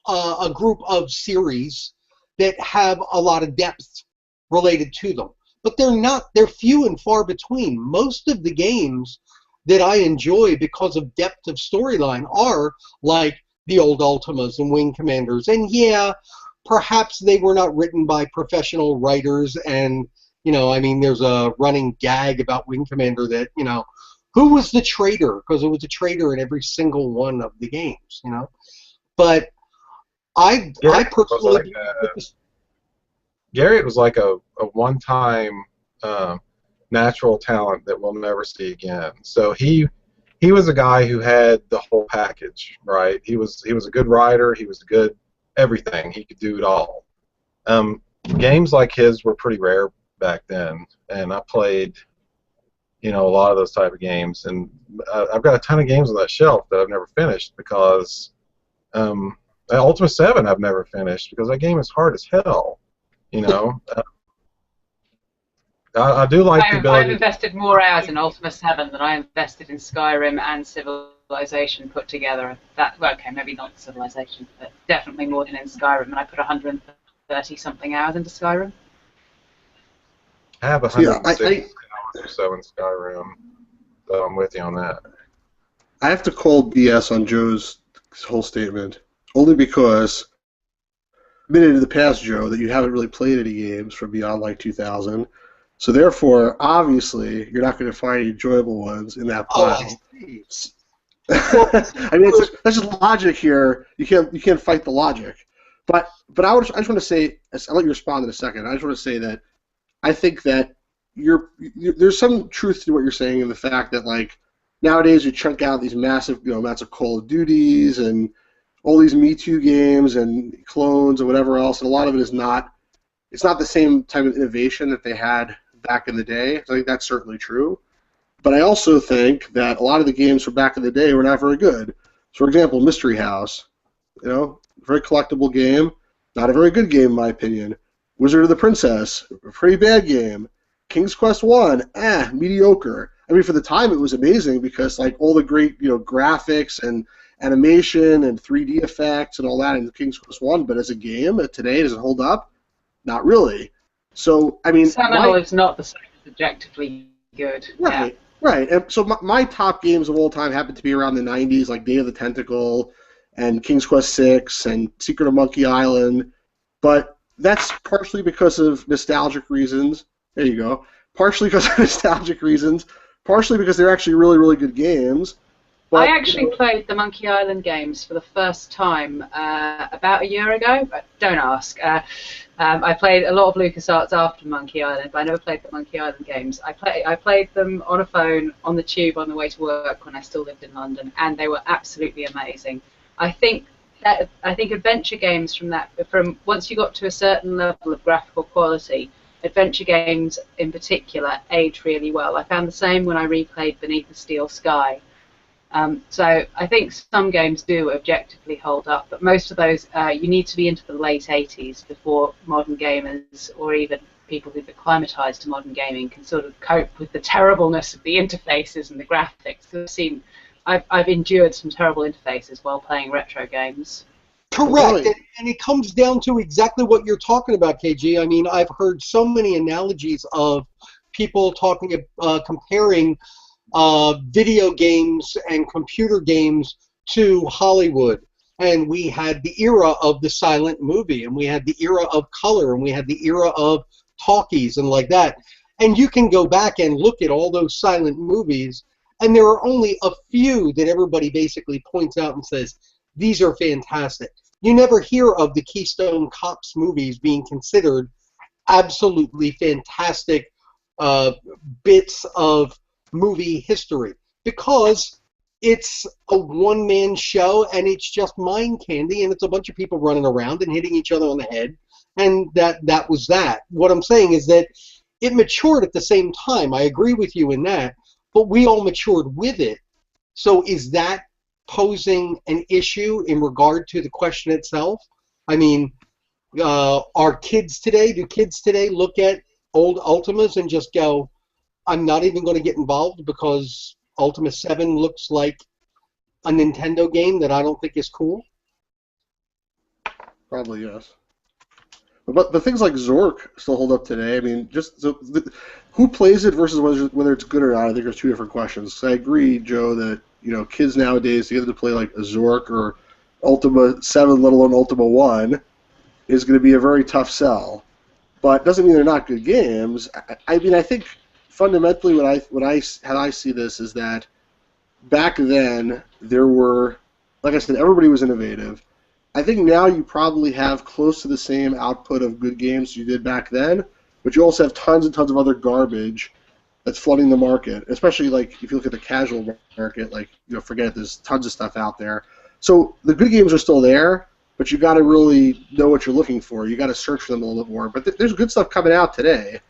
a group of series that have a lot of depth related to them, but they're few and far between. Most of the games that I enjoy because of depth of storyline are like the old Ultimas and Wing Commanders, and yeah, perhaps they were not written by professional writers, and there's a running gag about Wing Commander that, who was the traitor, because it was a traitor in every single one of the games, But I personally... Garrett was like a one-time natural talent that we'll never see again. So he was a guy who had the whole package, right? He was a good writer. He was good everything. He could do it all. Games like his were pretty rare back then, and I played, a lot of those type of games. And I've got a ton of games on that shelf that I've never finished because Ultima 7 I've never finished because that game is hard as hell. I do like the ability. I've invested more hours in Ultima 7 than I invested in Skyrim and Civilization put together. Maybe not Civilization, but definitely more than in Skyrim. And I put 130-something hours into Skyrim. I have 160 hours or so in Skyrim, so I'm with you on that. I have to call BS on Joe's whole statement, only because admitted in the past, Joe, that you haven't really played any games from beyond like 2000. So therefore, obviously, you're not going to find any enjoyable ones in that pile. I mean, that's just logic here. You can't fight the logic. But I just want to say, I'll let you respond in a second. I just want to say that I think that there's some truth to what you're saying in the fact that like nowadays you chunk out these massive amounts of Call of Duties and all these Me Too games and clones and whatever else, and a lot of it is not. It's not the same type of innovation that they had back in the day. I think that's certainly true. But I also think that a lot of the games from back in the day were not very good. For example, Mystery House, very collectible game, not a very good game in my opinion. Wizard of the Princess, a pretty bad game. King's Quest I, mediocre. I mean, for the time it was amazing because like all the great graphics and animation and 3D effects and all that in King's Quest I, but as a game today, does it hold up? Not really. So I mean, Seminole is not the same as objectively good. Right. Yeah. Right, and so my top games of all time happen to be around the 90s, like Day of the Tentacle and King's Quest VI and Secret of Monkey Island, but that's partially because of nostalgic reasons. There you go. Partially because of nostalgic reasons, partially because they're actually really, really good games. But, I actually played the Monkey Island games for the first time about a year ago. But don't ask. I played a lot of LucasArts after Monkey Island, but I never played the Monkey Island games. I played them on a phone, on the tube, on the way to work when I still lived in London, and they were absolutely amazing. I think adventure games from once you got to a certain level of graphical quality, adventure games in particular age really well. I found the same when I replayed Beneath the Steel Sky. So I think some games do objectively hold up, but most of those you need to be into the late 80s before modern gamers or even people who've acclimatized to modern gaming can sort of cope with the terribleness of the interfaces and the graphics. I've endured some terrible interfaces while playing retro games. Correct, and it comes down to exactly what you're talking about, KG. I mean, I've heard so many analogies of people comparing video games and computer games to Hollywood. And we had the era of the silent movie, and we had the era of color, and we had the era of talkies and like that. And you can go back and look at all those silent movies, and there are only a few that everybody basically points out and says, these are fantastic. You never hear of the Keystone Cops movies being considered absolutely fantastic bits of movie history because it's a one-man show and it's just mind candy and it's a bunch of people running around and hitting each other on the head, and that was that. What I'm saying is that it matured at the same time. I agree with you in that, but we all matured with it. So is that posing an issue in regard to the question itself? I mean, do kids today look at old Ultimas and just go, I'm not even going to get involved because Ultima 7 looks like a Nintendo game that I don't think is cool? Probably, yes. But things like Zork still hold up today. I mean, who plays it versus whether it's good or not, I think there's two different questions. So I agree, Joe, that kids nowadays, to get them to play like a Zork or Ultima 7, let alone Ultima 1, is going to be a very tough sell. But it doesn't mean they're not good games. I mean, I think fundamentally how I see this is that back then there were, like I said, everybody was innovative. I think now you probably have close to the same output of good games you did back then, but you also have tons and tons of other garbage that's flooding the market, especially like if you look at the casual market, like, forget it, there's tons of stuff out there. So the good games are still there, but you got to really know what you're looking for. You got to search for them a little bit more. But there's good stuff coming out today.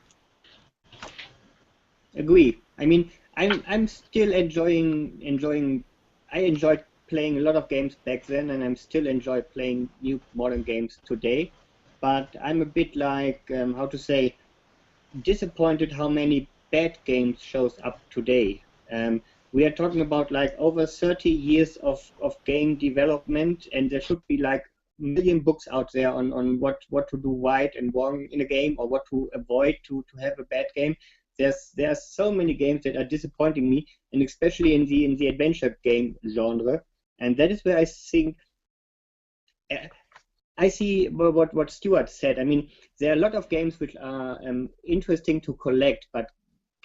Agree. I mean, I'm still enjoying. I enjoyed playing a lot of games back then, and I'm still enjoy playing new modern games today. But I'm a bit like disappointed how many bad games shows up today. We are talking about like over 30 years of game development, and there should be like a million books out there on what to do right and wrong in a game, or what to avoid to have a bad game. There are so many games that are disappointing me, and especially in the adventure game genre. And that is where I think I see what Stuart said. I mean, there are a lot of games which are interesting to collect, but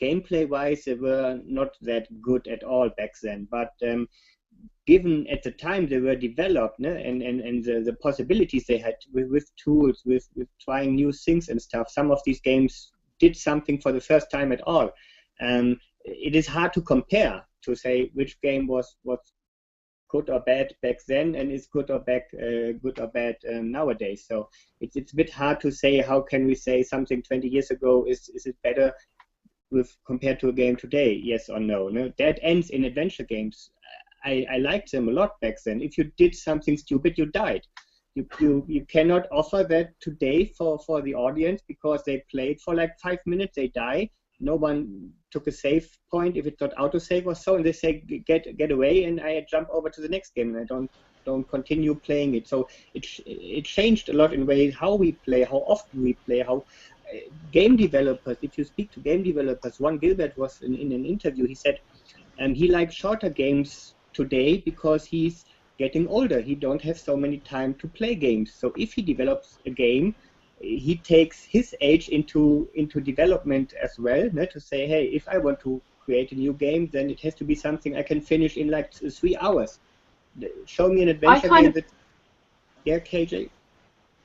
gameplay-wise, they were not that good at all back then. But given at the time they were developed, and the possibilities they had with tools, with trying new things and stuff, some of these games did something for the first time at all. It is hard to compare, to say which game was good or bad back then and is good or bad nowadays. So it's a bit hard to say. How can we say something 20 years ago is it better compared to a game today? Yes or no? That ends in adventure games. I liked them a lot back then. If you did something stupid, you died. You cannot offer that today for the audience, because they played for like 5 minutes, they die. No one took a save point if it's not autosave or so, and they say get away, and I jump over to the next game, and I don't continue playing it. So it changed a lot in ways how we play, how often we play, how game developers. If you speak to game developers, Ron Gilbert was in an interview. He said he likes shorter games today because he's getting older. He don't have so many time to play games. So if he develops a game, he takes his age into development as well, to say, hey, if I want to create a new game, then it has to be something I can finish in like 3 hours. Show me an adventure game that... Yeah, KJ?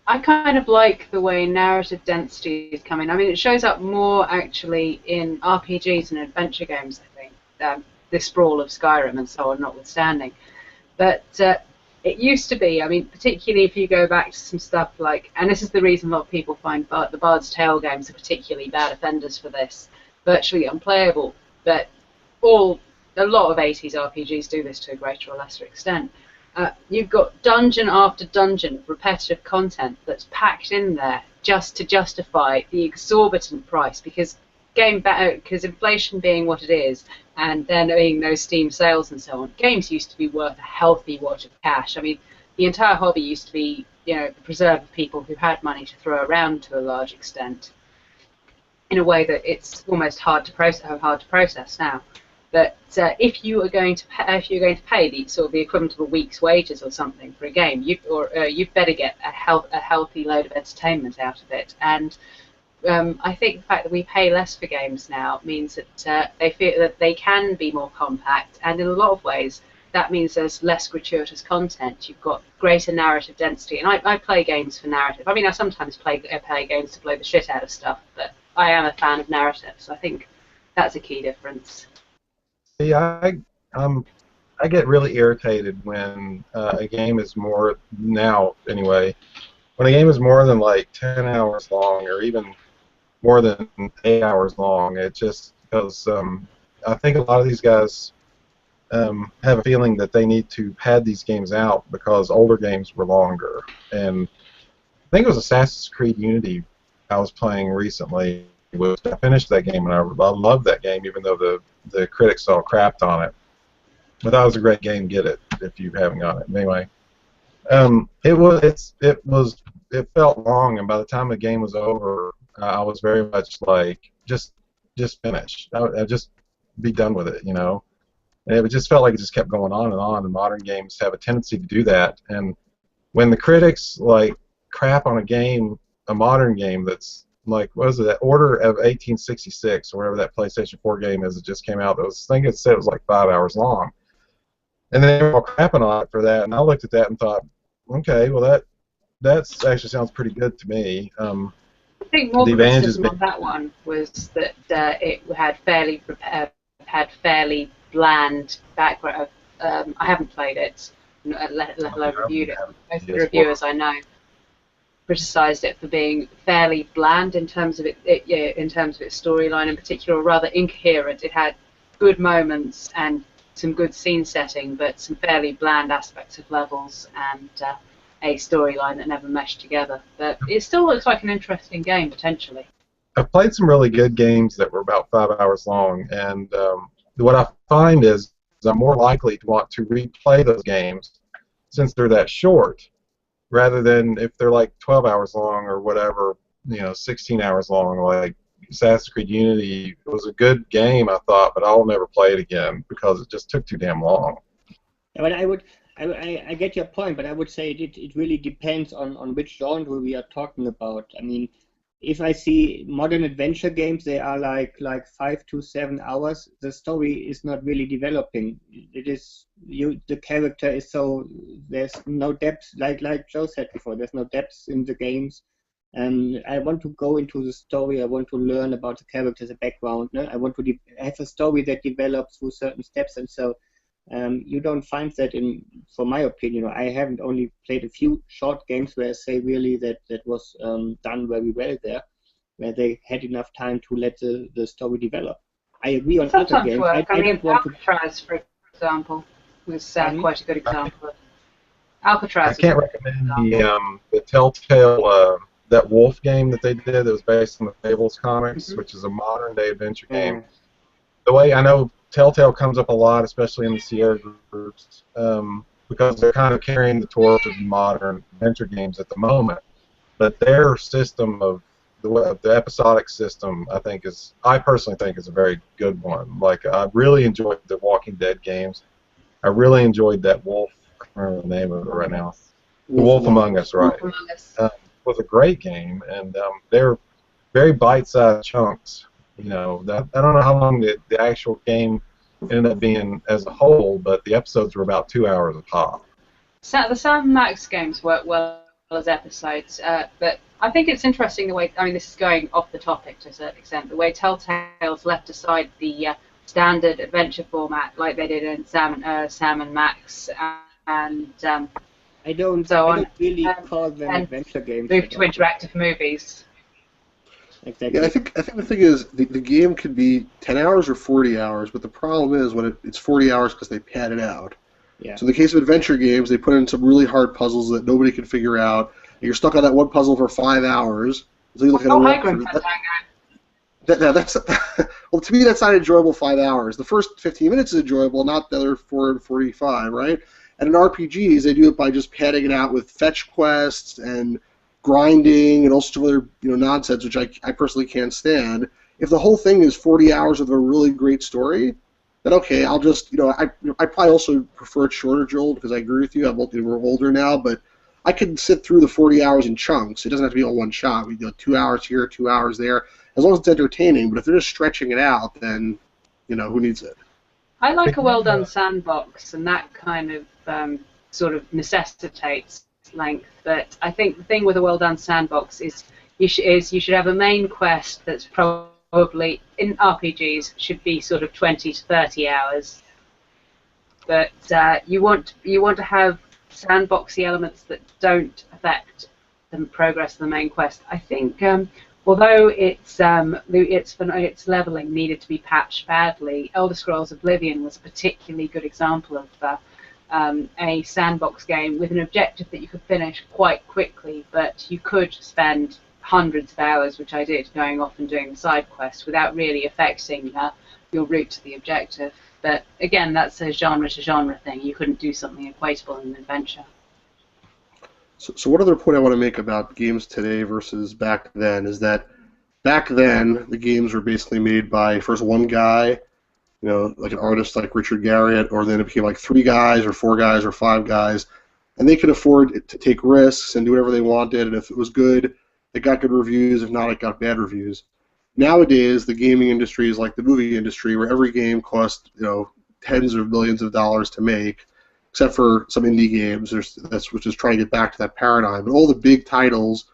I kind of like the way narrative density is coming. I mean, it shows up more actually in RPGs and adventure games, I think. The sprawl of Skyrim and so on notwithstanding. But it used to be, I mean, particularly if you go back to some stuff like, and this is the reason a lot of people find the Bard's Tale games are particularly bad offenders for this, virtually unplayable, but a lot of 80s RPGs do this to a greater or lesser extent. You've got dungeon after dungeon of repetitive content that's packed in there just to justify the exorbitant price, because inflation being what it is, and there being no Steam sales and so on, games used to be worth a healthy wad of cash. I mean, the entire hobby used to be, the preserve of people who had money to throw around to a large extent, in a way that it's almost hard to process now. But if you are going to pay the sort of the equivalent of a week's wages or something for a game, you've better get a healthy load of entertainment out of it. And I think the fact that we pay less for games now means that they feel that they can be more compact, and in a lot of ways that means there's less gratuitous content. You've got greater narrative density, and I play games for narrative. I mean, I sometimes play games to blow the shit out of stuff, but I am a fan of narrative, so I think that's a key difference. Yeah, I get really irritated when a game is more, now anyway, when a game is more than like 10 hours long, or even more than 8 hours long. It just goes. I think a lot of these guys have a feeling that they need to pad these games out because older games were longer. And I think it was Assassin's Creed Unity I was playing recently. I finished that game, and I loved that game, even though the critics all crapped on it. But that was a great game. Get it if you haven't got it. Anyway, it felt long, and by the time the game was over, I was very much like, just finish. I'd just be done with it, And it just felt like it just kept going on and on. And modern games have a tendency to do that. And when the critics like crap on a modern game that's like, what is it, that Order of 1866 or whatever that PlayStation 4 game is that just came out, I think it said it was like 5 hours long. And then they were all crapping on it for that, and I looked at that and thought, okay, well that actually sounds pretty good to me. I think more criticism on that one was that it had fairly fairly bland background. I haven't played it, let alone reviewed it. Most of the reviewers I know criticised it for being fairly bland in terms of in terms of its storyline in particular, or rather incoherent. It had good moments and some good scene setting, but some fairly bland aspects of levels and a storyline that never meshed together. But it still looks like an interesting game, potentially. I've played some really good games that were about 5 hours long, and what I find is I'm more likely to want to replay those games since they're that short, rather than if they're like 12 hours long or whatever, 16 hours long, like Assassin's Creed Unity. It was a good game, I thought, but I'll never play it again because it just took too damn long. Yeah, but I get your point, but I would say it really depends on which genre we are talking about. I mean, if I see modern adventure games, they are like 5 to 7 hours. The story is not really developing. It is the character is so there's no depth, like Joe said before. There's no depth in the games, and I want to go into the story. I want to learn about the characters, the background. No? I want to have a story that develops through certain steps, and so. You don't find that for my opinion, I haven't only played a few short games where I say really that was done very well there, where they had enough time to let the story develop. I agree on other games. Work. I don't want to. Alcatraz, for example, was quite a good example. I Alcatraz. can't recommend the Telltale that Wolf game that they did that was based on the Fables comics, which is a modern day adventure game. The way I know Telltale comes up a lot, especially in the Sierra groups, because they're kind of carrying the torch of modern adventure games at the moment. But their system of the episodic system, I personally think is a very good one. Like, I really enjoyed the Walking Dead games. I really enjoyed that Wolf. I can't remember the name of it right now. The Wolf Among Us, right? Was a great game, and they're very bite-sized chunks. You know, I don't know how long the actual game ended up being as a whole, but the episodes were about 2 hours a pop. The Sam Max games work well as episodes, but I think it's interesting the way, I mean, this is going off the topic to a certain extent, the way Telltale's left aside the standard adventure format like they did in Sam and Max, and I don't really call them adventure games. Move to interactive movies. Exactly. Yeah, I think the thing is the game could be 10 hours or 40 hours, but the problem is when it's 40 hours because they pad it out. Yeah. So in the case of adventure games, they put in some really hard puzzles that nobody can figure out. And you're stuck on that one puzzle for 5 hours. So you look at that's well, to me that's not enjoyable 5 hours. The first 15 minutes is enjoyable, not the other 4:45, right? And in RPGs, they do it by just padding it out with fetch quests and grinding and all sorts of other nonsense, which I personally can't stand. If the whole thing is 40 hours of a really great story, then okay, I'll just I probably also prefer it shorter, Joel, because I agree with you. We're older now, but I can sit through the 40 hours in chunks. It doesn't have to be all one shot. We do 2 hours here, 2 hours there, as long as it's entertaining. But if they're just stretching it out, then who needs it? I like a well-done sandbox, and that kind of sort of necessitates length. But I think the thing with a well-done sandbox is you should have a main quest that's probably in RPGs should be sort of 20 to 30 hours. But you want to have sandboxy elements that don't affect the progress of the main quest. I think although its leveling needed to be patched badly, Elder Scrolls Oblivion was a particularly good example of a sandbox game with an objective that you could finish quite quickly, but you could spend hundreds of hours, which I did, going off and doing the side quest without really affecting your route to the objective. But again, that's a genre-to-genre thing. You couldn't do something equatable in an adventure. So one other point I want to make about games today versus back then is that back then the games were basically made by first one guy, like an artist like Richard Garriott, or then it became like 3 guys or 4 guys or 5 guys, and they could afford to take risks and do whatever they wanted, and if it was good, it got good reviews. If not, it got bad reviews. Nowadays, the gaming industry is like the movie industry, where every game costs tens of millions of dollars to make, except for some indie games, which is trying to get back to that paradigm. But all the big titles,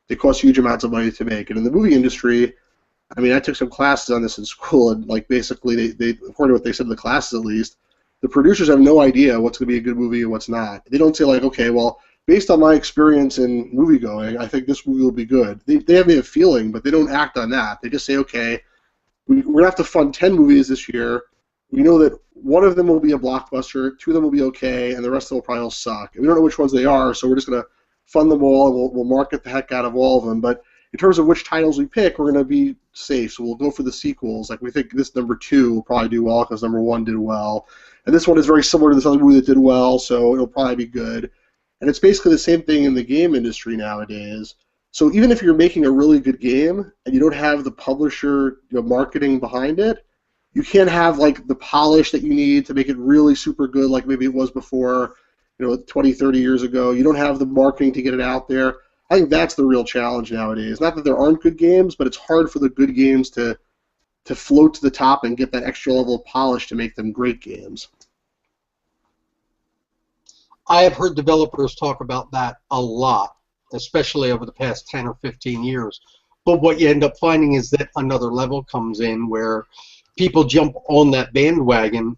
they cost huge amounts of money to make. And in the movie industry, I mean, I took some classes on this in school, and like basically, they according to what they said in the classes at least, the producers have no idea what's going to be a good movie and what's not. They don't say like, okay, well, based on my experience in movie going, I think this movie will be good. They have a feeling, but they don't act on that. They just say, okay, we're going to have to fund 10 movies this year. We know that one of them will be a blockbuster, 2 of them will be okay, and the rest of them will probably all suck. And we don't know which ones they are, so we're just going to fund them all, and we'll market the heck out of all of them. But in terms of which titles we pick, we're going to be safe. So we'll go for the sequels. Like we think this number 2 will probably do well because number 1 did well. And this one is very similar to this other movie that did well, so it'll probably be good. And it's basically the same thing in the game industry nowadays. So even if you're making a really good game and you don't have the publisher marketing behind it, you can't have like the polish that you need to make it really super good like maybe it was before, 20, 30 years ago. You don't have the marketing to get it out there. I think that's the real challenge nowadays. Not that there aren't good games, but it's hard for the good games to float to the top and get that extra level of polish to make them great games. I have heard developers talk about that a lot, especially over the past 10 or 15 years. But what you end up finding is that another level comes in where people jump on that bandwagon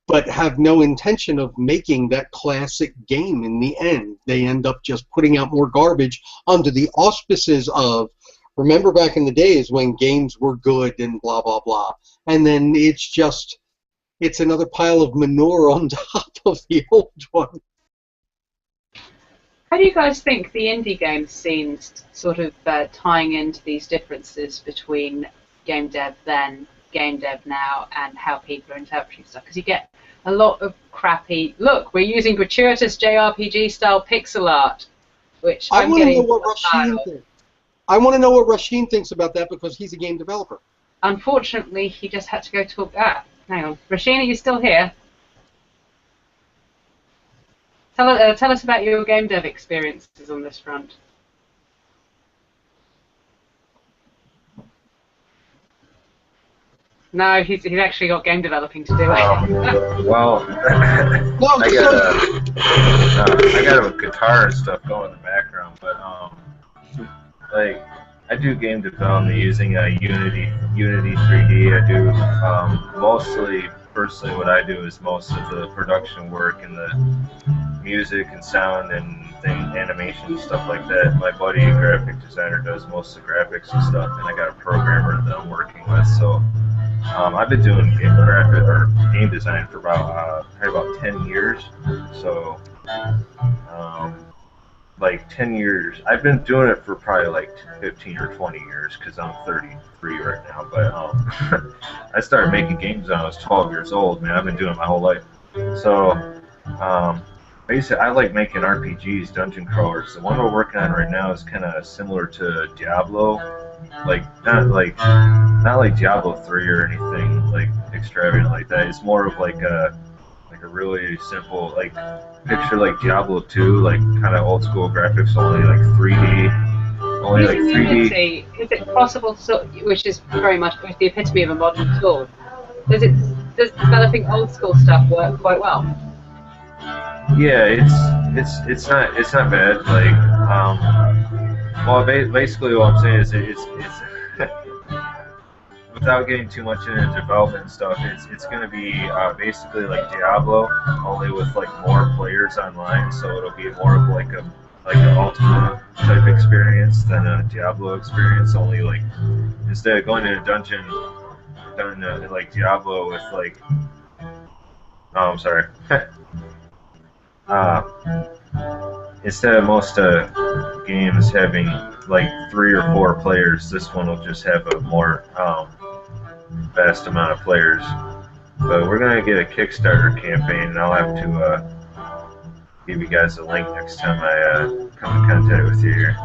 but have no intention of making that classic game in the end. They end up just putting out more garbage under the auspices of, remember back in the days when games were good and blah, blah, blah. And then it's another pile of manure on top of the old one. How do you guys think the indie game scene's sort of tying into these differences between game dev then, game dev now, and how people are interpreting stuff? Because you get a lot of crappy, look, we're using gratuitous JRPG-style pixel art, which I I'm want to getting know what Rasheen thinks. I want to know what Rasheen thinks about that because he's a game developer. Unfortunately, he just had to go talk. Hang on. Rasheen, are you still here? Tell us about your game dev experiences on this front. No, he's actually got game developing to do. Well, I got a guitar and stuff going in the background, but like I do game development using Unity 3D. I do mostly, personally, what I do is most of the production work and the music and sound and animation stuff like that. My buddy, a graphic designer, does most of the graphics and stuff, and I got a programmer that I'm working with. So I've been doing game design for probably about 10 years. So like 10 years. I've been doing it for probably like 15 or 20 years because I'm 33 right now. But I started making games when I was 12 years old. Man, I've been doing it my whole life. So basically, I like making RPGs, dungeon crawlers. The one we're working on right now is kind of similar to Diablo, not like Diablo 3 or anything like extravagant like that. It's more of like a really simple, like picture like Diablo 2, like kind of old school graphics, only like 3D. Using Unity, is it possible? Which is very much the epitome of a modern tool. Does developing old school stuff work quite well? Yeah, it's not bad. Like, well, basically what I'm saying is it's without getting too much into development stuff, it's going to be basically like Diablo, only with like more players online. So it'll be more of like an Ultima type experience than a Diablo experience. Only like instead of going in a dungeon, done like Diablo with like, oh, I'm sorry. Instead of most games having like 3 or 4 players, this one will just have a more vast amount of players. But we're gonna get a Kickstarter campaign, and I'll have to give you guys a link next time I come in contact with you here.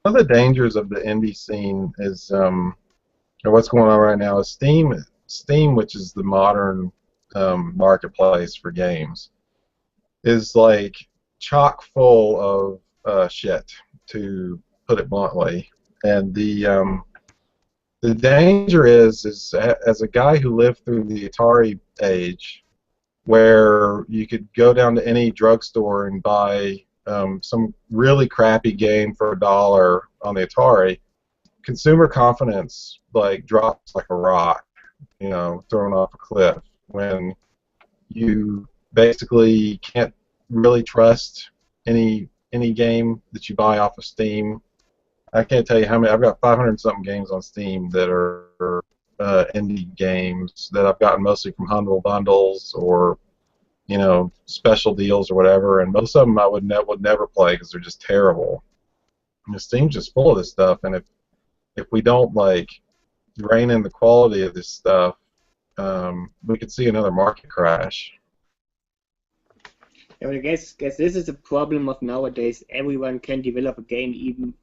One of the dangers of the indie scene is, or what's going on right now, is Steam, which is the modern marketplace for games, is like chock full of shit, to put it bluntly. And the danger is as a guy who lived through the Atari age, where you could go down to any drugstore and buy some really crappy game for $1 on the Atari, consumer confidence like drops like a rock, thrown off a cliff, when you basically can't really trust any game that you buy off of Steam. I can't tell you how many. I've got 500-something games on Steam that are indie games that I've gotten mostly from Humble Bundles or special deals or whatever, and most of them I would never play because they're just terrible. Steam's just full of this stuff, and if we don't like rein in the quality of this stuff, we could see another market crash. Yeah, but I guess this is a problem of nowadays. Everyone can develop a game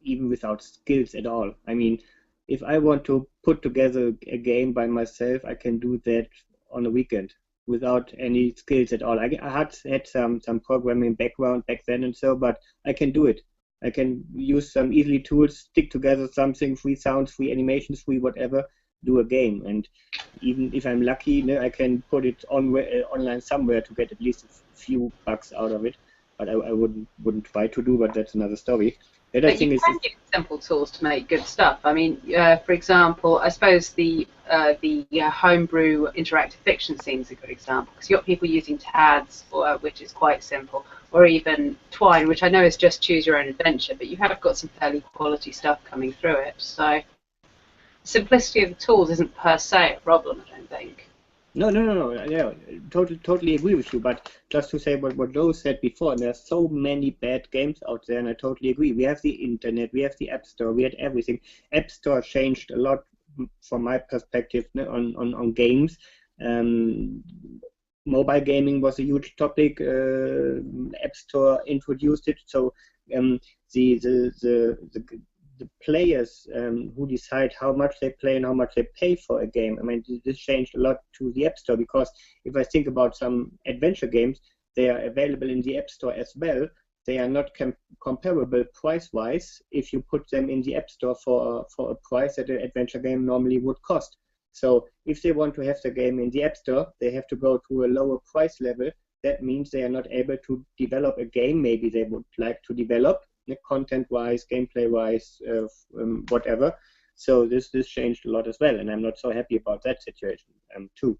even without skills at all. I mean, if I want to put together a game by myself, I can do that on a weekend. without any skills at all. I had some programming background back then and so, but I can do it. I can use some easy tools, stick together something, free sounds, free animations, free whatever, do a game. And even if I'm lucky, I can put it on online somewhere to get at least a few bucks out of it. But I wouldn't try to do, but that's another story. The other But thing you is can use simple tools to make good stuff. I mean, for example, I suppose the homebrew interactive fiction scene is a good example, because you've got people using TADS, which is quite simple, or even Twine, which I know is just choose your own adventure, but you have got some fairly quality stuff coming through it. So simplicity of the tools isn't per se a problem, I don't think. No. Yeah, totally agree with you. But just to say what Joe said before, and there's so many bad games out there, and I totally agree. We have the internet, we have the App Store, we had everything. App Store changed a lot from my perspective on games. Mobile gaming was a huge topic. App Store introduced it, so the players who decide how much they play and how much they pay for a game. I mean, this changed a lot to the App Store, because if I think about some adventure games, they are available in the App Store as well. They are not comparable price-wise if you put them in the App Store for a price that an adventure game normally would cost. So if they want to have the game in the App Store, they have to go to a lower price level. That means they are not able to develop a game maybe they would like to develop, content-wise, gameplay-wise, whatever. So this changed a lot as well, and I'm not so happy about that situation too.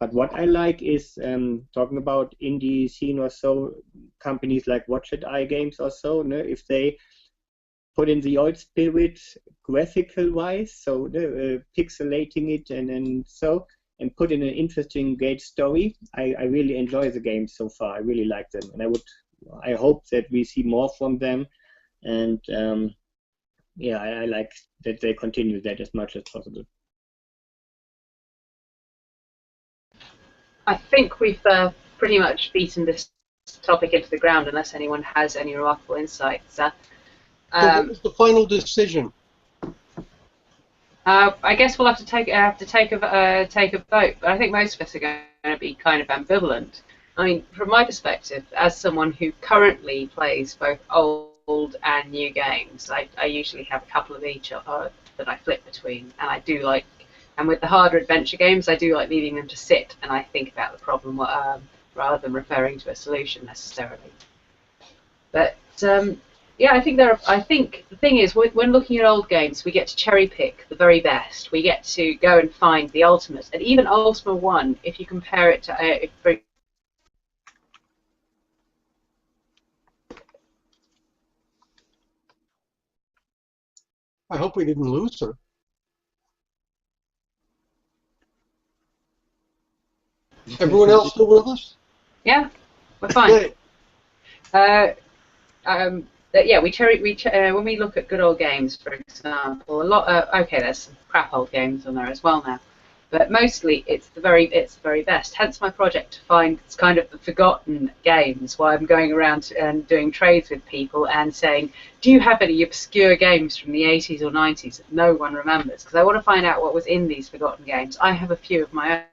But what I like is talking about indie scene or so, companies like Watch It Eye Games or so, if they put in the old spirit graphical-wise, so pixelating it and put in an interesting, great story. I really enjoy the game so far. I really like them, and I hope that we see more from them, and I like that they continue that as much as possible. I think we've pretty much beaten this topic into the ground, unless anyone has any remarkable insights. So what was the final decision? I guess we'll have to take a vote, but I think most of us are going to be kind of ambivalent. I mean, from my perspective, as someone who currently plays both old and new games, I usually have a couple of each that I flip between, and I do like. And with the harder adventure games, I do like leaving them to sit, and I think about the problem rather than referring to a solution necessarily. But I think the thing is, when looking at old games, we get to cherry pick the very best. We get to go and find the ultimate, and even Ultima 1, if you compare it to I hope we didn't lose her. Everyone else still with us? Yeah, we're fine. Okay. When we look at good old games, for example, there's some crap old games on there as well now, but mostly it's the very best. Hence my project to find kind of the forgotten games, why I'm going around and doing trades with people and saying, do you have any obscure games from the 80s or 90s that no one remembers? Because I want to find out what was in these forgotten games. I have a few of my own.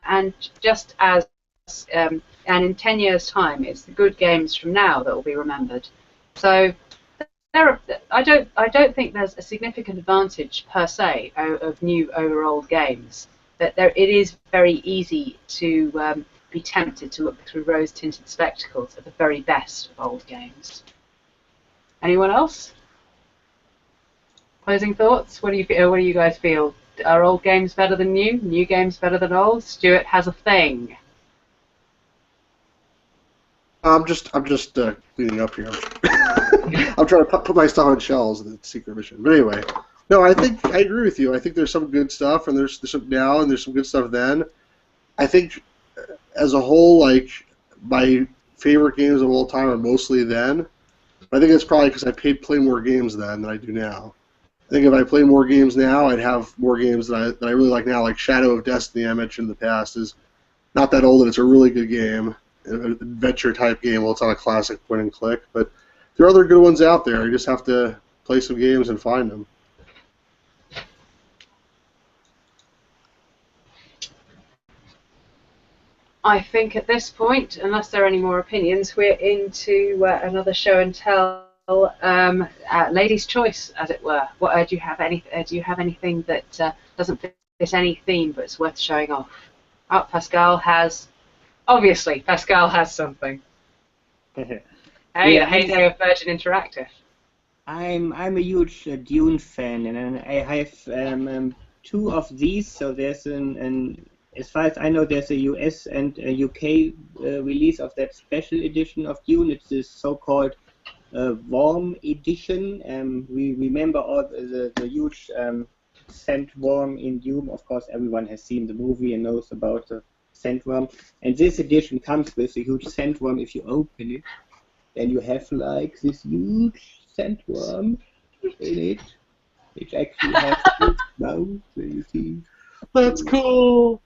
And just as and in 10 years' time, it's the good games from now that will be remembered. So I don't think there's a significant advantage per se of new over old games. That it is very easy to be tempted to look through rose-tinted spectacles at the very best of old games. Anyone else? Closing thoughts? What do you guys feel? Are old games better than new? New games better than old? Stuart has a thing. I'm just cleaning up here. I'm trying to put my stuff on shelves in the secret mission. But anyway, no, I agree with you. I think there's some good stuff, and there's some now, and there's some good stuff then. I think as a whole, like, my favorite games of all time are mostly then. But I think it's probably because I play more games then than I do now. I think if I play more games now, I'd have more games that I really like now, like Shadow of Destiny I mentioned in the past is not that old, and it's a really good game, an adventure-type game. Well, it's not a classic point-and-click, but there are other good ones out there. You just have to play some games and find them. I think at this point, unless there are any more opinions, we're into another show and tell, ladies' choice, as it were. Do you have anything that doesn't fit any theme but it's worth showing off? Oh, Pascal has something. Hey, Yeah, the heyday of Virgin Interactive. I'm a huge Dune fan, and I have two of these. So there's an as far as I know, there's a US and a UK release of that special edition of Dune. It's this so-called worm edition. We remember all the huge sandworm in Dune. Of course, everyone has seen the movie and knows about the sandworm. And this edition comes with a huge sandworm. If you open it, then you have like this huge sandworm in it, which actually has a big mouth. So you see. That's cool.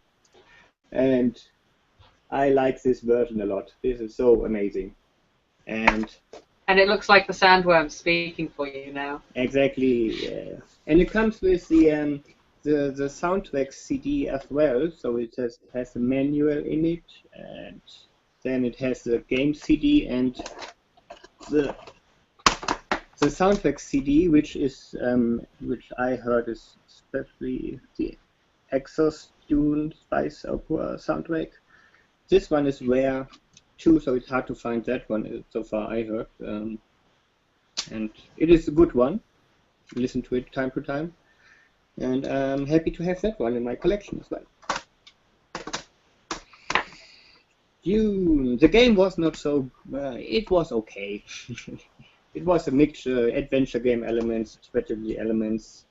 And I like this version a lot. This is so amazing. And it looks like the sandworm's speaking for you now. exactly, and it comes with the soundtrack CD as well. So it has a manual in it, and then it has the game CD and the soundtrack CD, which I heard is especially the Exos Dune Spice Opera soundtrack. This one is rare too, so it's hard to find that one so far, I heard. And it is a good one. Listen to it time to time. And I'm happy to have that one in my collection as well. Dune. The game was not so... it was okay. It was a mixture, adventure game elements, strategy elements.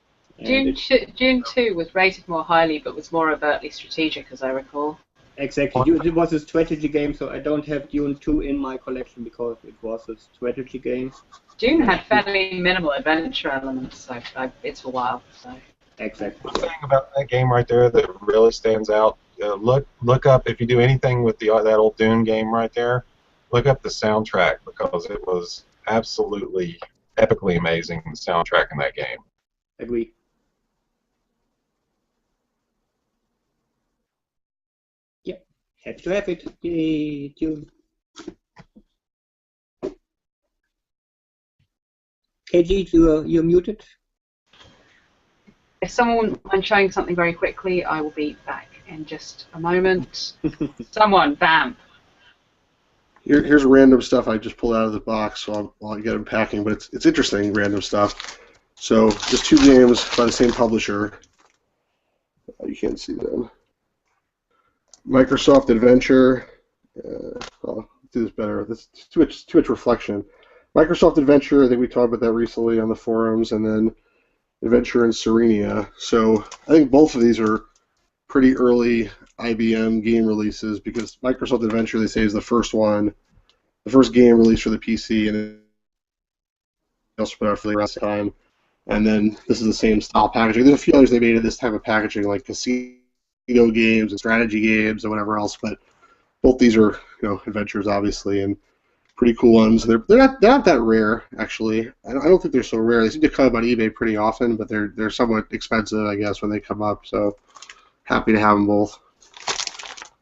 Dune 2 was rated more highly, but was more overtly strategic, as I recall. Exactly. It was a strategy game, so I don't have Dune 2 in my collection because it was a strategy game. Dune had fairly minimal adventure elements, so it's a while. So. Exactly. One thing about that game right there that really stands out, look up, if you do anything with that old Dune game right there, look up the soundtrack, because it was absolutely epically amazing, the soundtrack in that game. Agree. Yep. Happy to have it. Yay, Dune. KG, you're muted. If someone wouldn't mind showing something very quickly, I will be back in just a moment. Someone, bam. Here's random stuff I just pulled out of the box while I get unpacking, but it's interesting random stuff. So just two games by the same publisher. You can't see them. Microsoft Adventure. I'll do this better. This too much reflection. Microsoft Adventure. I think we talked about that recently on the forums, and then Adventure in Serenia. So I think both of these are pretty early IBM game releases, because Microsoft Adventure, they say, is the first game released for the PC, and they also put out for the rest of the time. And then this is the same style packaging. There's a few others they made in this type of packaging, like casino games and strategy games and whatever else. But both these are, adventures, obviously, and pretty cool ones. They're not that rare, actually. I don't think they're so rare. They seem to come up on eBay pretty often, but they're somewhat expensive, I guess, when they come up. So happy to have them both.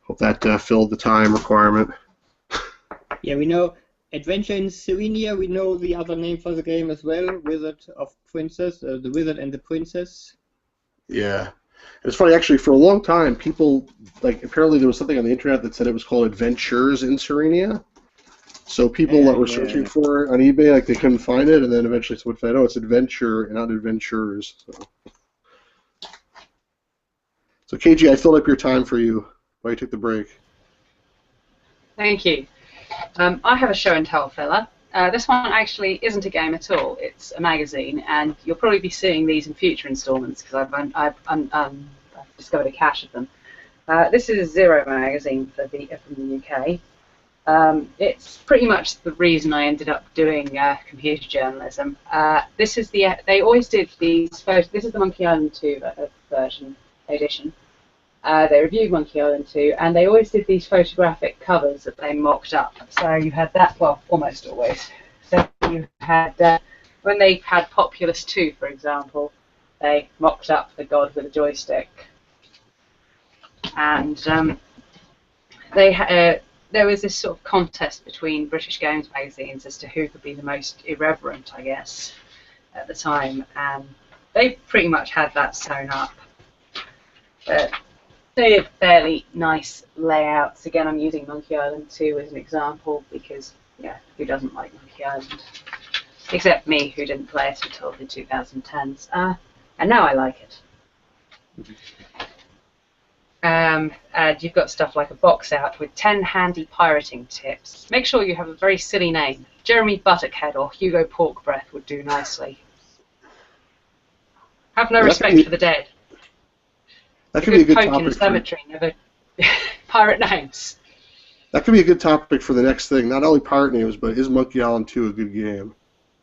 Hope that filled the time requirement. Yeah, we know Adventure in Serenia. We know the other name for the game as well, Wizard of Princess, the Wizard and the Princess. Yeah. It's funny, actually, for a long time, people, apparently there was something on the internet that said it was called Adventures in Serenia. So people that were searching for it on eBay, they couldn't find it, and then eventually someone found, it's Adventure and not Adventures. So KG, I filled up your time for you while you took the break. Thank you. I have a show and tell filler. This one actually isn't a game at all. It's a magazine, and you'll probably be seeing these in future installments because I've discovered a cache of them. This is Zero magazine from the UK. It's pretty much the reason I ended up doing computer journalism. They always did these photos. This is the Monkey Island 2 edition. They reviewed Monkey Island 2, and they always did these photographic covers that they mocked up. So you had that, well, almost always. So you had when they had Populous 2, for example, they mocked up the god with a joystick, and there was this sort of contest between British games magazines as to who could be the most irreverent, I guess, at the time, and they pretty much had that sewn up. But they had fairly nice layouts. Again, I'm using Monkey Island 2 as an example because, yeah, who doesn't like Monkey Island? Except me, who didn't play it until the 2010s. And now I like it. And you've got stuff like a box out with 10 handy pirating tips. Make sure you have a very silly name. Jeremy Buttockhead or Hugo Porkbreath would do nicely. Have no respect for the dead. That could be a good poke topic. In the cemetery, never pirate names. That could be a good topic for the next thing. Not only pirate names, but is Monkey Island 2 a good game?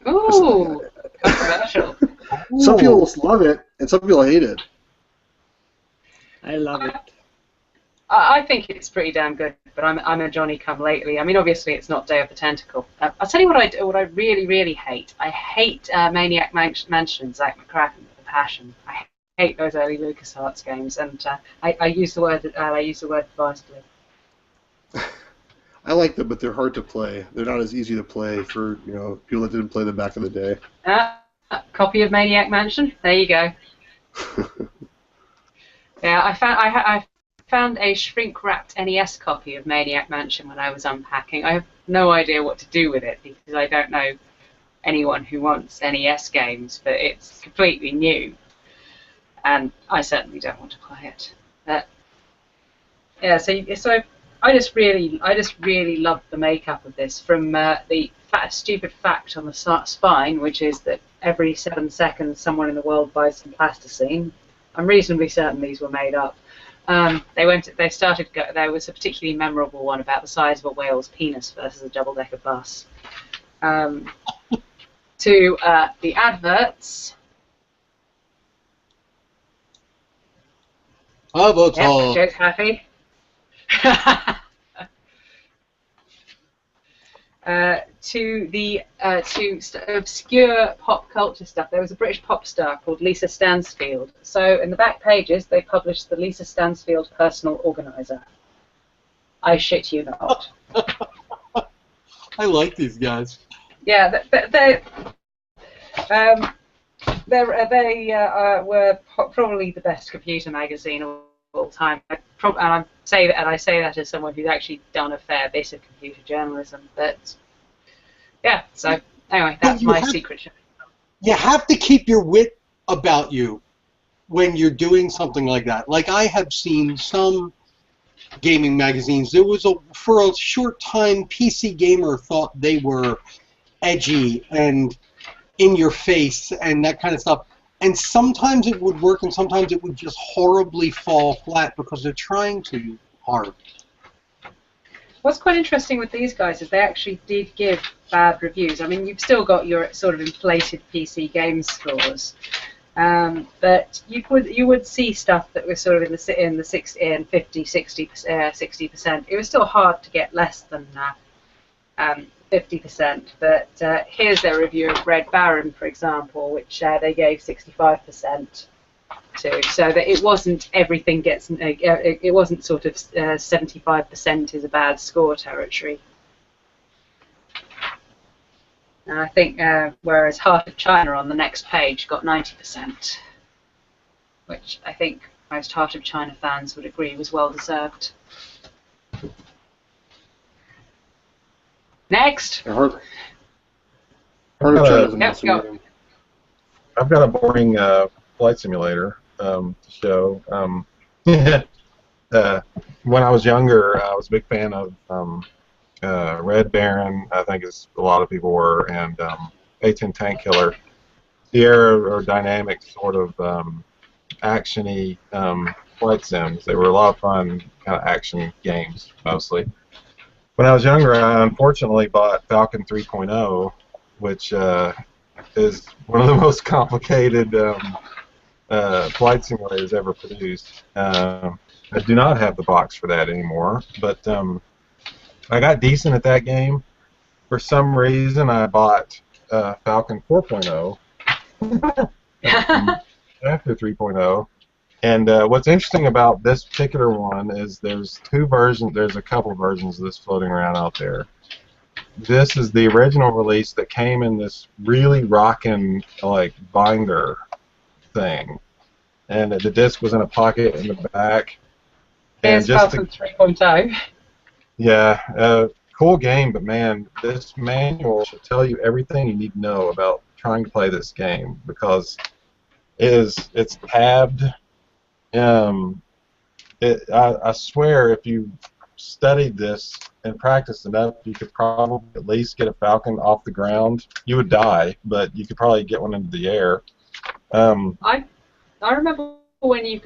Ooh, controversial. Some people love it, and some people hate it. I love it. I think it's pretty damn good, but I'm a Johnny come lately. I mean, obviously it's not Day of the Tentacle. I'll tell you what I really, really hate. I hate Maniac Mansion and Zach McCracken with a passion. I hate those early LucasArts games, and I use the word advisedly. I like them, but they're hard to play. They're not as easy to play for people that didn't play them back in the day. Copy of Maniac Mansion. There you go. Yeah, I found a shrink-wrapped NES copy of Maniac Mansion when I was unpacking. I have no idea what to do with it because I don't know anyone who wants NES games, but it's completely new, and I certainly don't want to play it. Yeah, so I just really loved the makeup of this, from the stupid fact on the spine, which is that every 7 seconds someone in the world buys some plasticine. I'm reasonably certain these were made up. There was a particularly memorable one about the size of a whale's penis versus a double-decker bus. To the adverts. Avatar. Yep, Joe's happy. To obscure pop culture stuff. There was a British pop star called Lisa Stansfield. So in the back pages, they published the Lisa Stansfield Personal Organizer. I shit you not. I like these guys. Yeah, they were probably the best computer magazine of all time. I say that as someone who's actually done a fair bit of computer journalism. But yeah, so anyway, that's my secret. You have to keep your wit about you when you're doing something like that. Like, I have seen some gaming magazines. There was for a short time, PC Gamer thought they were edgy and in your face and that kind of stuff. And sometimes it would work, and sometimes it would just horribly fall flat because they're trying too hard. What's quite interesting with these guys is they actually did give bad reviews. I mean, you've still got your sort of inflated PC game scores, but you would see stuff that was sort of in the 60 and 50, 60%. It was still hard to get less than 50%, but here's their review of Red Baron, for example, which they gave 65% to, so that it wasn't everything gets, it wasn't sort of 75% is a bad score territory. And I think whereas Heart of China on the next page got 90%, which I think most Heart of China fans would agree was well deserved. Next. Heart of China's an awesome game. I've got a boring flight simulator to show. When I was younger, I was a big fan of Red Baron, I think as a lot of people were, and A-10 Tank Killer. The aerodynamic sort of action-y flight sims. They were a lot of fun, kind of action games, mostly. When I was younger, I unfortunately bought Falcon 3.0, which is one of the most complicated flight simulators ever produced. I do not have the box for that anymore, but I got decent at that game. For some reason, I bought Falcon 4.0 after 3.0. And what's interesting about this particular one is there's two versions. There's a couple versions of this floating around out there. This is the original release that came in this really rockin' like binder thing, and the disc was in a pocket in the back. Here's Falcon 3.0. Yeah, cool game, but man, this manual should tell you everything you need to know about trying to play this game, because it's tabbed. I swear, if you studied this and practiced enough, you could probably at least get a Falcon off the ground. You would die, but you could probably get one into the air. I remember when you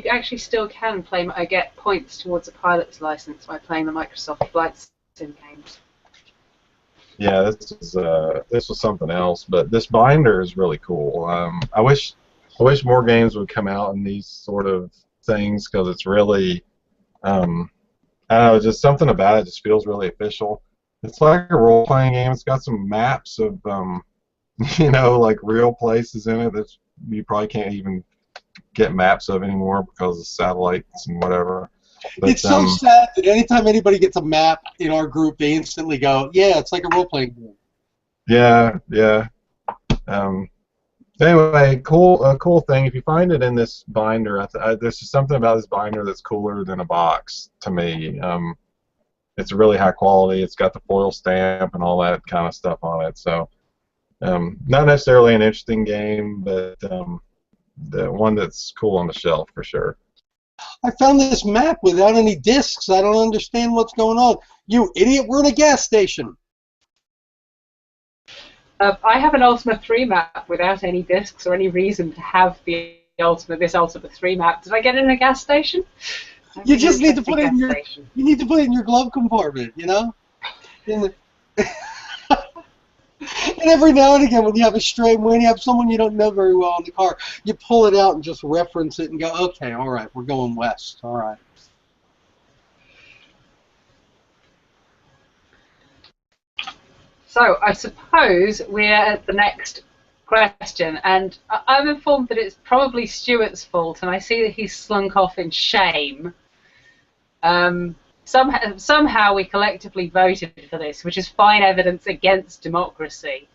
actually still can get points towards a pilot's license by playing the Microsoft Flight Sim games. Yeah, this was something else, but this binder is really cool. I wish more games would come out in these sort of things, because it's really, I don't know, just something about it just feels really official. It's like a role-playing game. It's got some maps of, like real places in it that you probably can't even get maps of anymore because of satellites and whatever. But, it's so sad that anytime anybody gets a map in our group, they instantly go, "Yeah, it's like a role-playing game." Yeah. Anyway, cool thing. If you find it in this binder, there's just something about this binder that's cooler than a box to me. It's really high quality. It's got the foil stamp and all that kind of stuff on it. So, not necessarily an interesting game, but the one that's cool on the shelf for sure. I found this map without any discs. I don't understand what's going on. You idiot! We're in a gas station. I have an Ultima 3 map without any discs or any reason to have this Ultima 3 map. Did I get it in a gas station? You just need to put it in your. You need to put it in your glove compartment. And every now and again, when you have a stray, when you have someone you don't know very well in the car, you pull it out and just reference it and go, "Okay, all right, we're going west. All right." So I suppose we're at the next question, and I'm informed that it's probably Stuart's fault, and I see that he's slunk off in shame. Somehow we collectively voted for this, which is fine evidence against democracy.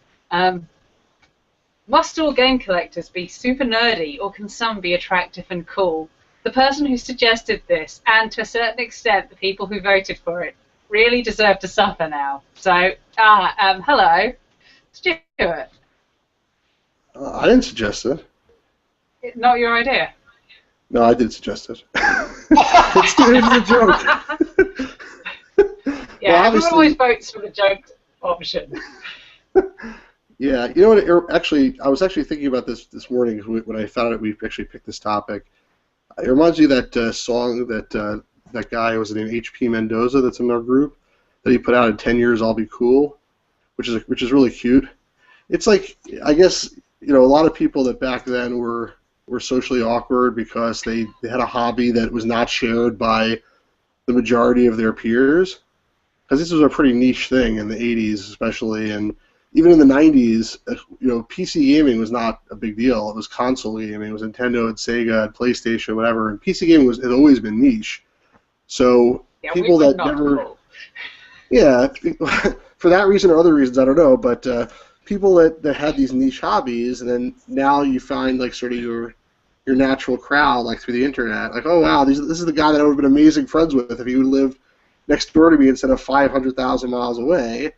Must all game collectors be super nerdy, or can some be attractive and cool? The person who suggested this, and to a certain extent the people who voted for it, really deserve to suffer now. So, hello, Stuart. I didn't suggest it. Not your idea? No, I did suggest it. It's a joke. Yeah, well, everyone always votes for the joke option. Yeah, you know what? Actually, I was actually thinking about this morning when I found out we actually picked this topic. It reminds me of that song that guy, was named H.P. Mendoza, that's in our group, that he put out in 10 Years I'll Be Cool, which is really cute. It's like, I guess, a lot of people that back then were socially awkward because they had a hobby that was not shared by the majority of their peers. Because this was a pretty niche thing in the 80s especially, and even in the 90s, PC gaming was not a big deal. It was console gaming. It was Nintendo and Sega and PlayStation, whatever, and PC gaming had always been niche. So people that never... Yeah, for that reason or other reasons, I don't know, but people that had these niche hobbies, and then now you find like sort of your natural crowd, like through the internet, like, oh wow, this is the guy that I would have been amazing friends with if he would lived next door to me instead of 500,000 miles away.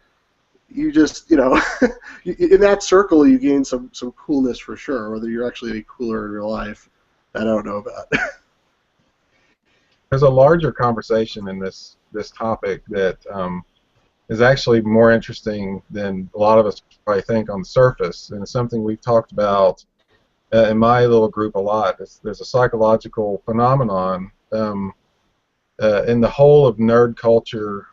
You just, in that circle, you gain some coolness for sure. Whether you're actually any cooler in real life, I don't know about. There's a larger conversation in this topic that is actually more interesting than a lot of us probably think on the surface, and it's something we've talked about in my little group a lot. There's a psychological phenomenon in the whole of nerd culture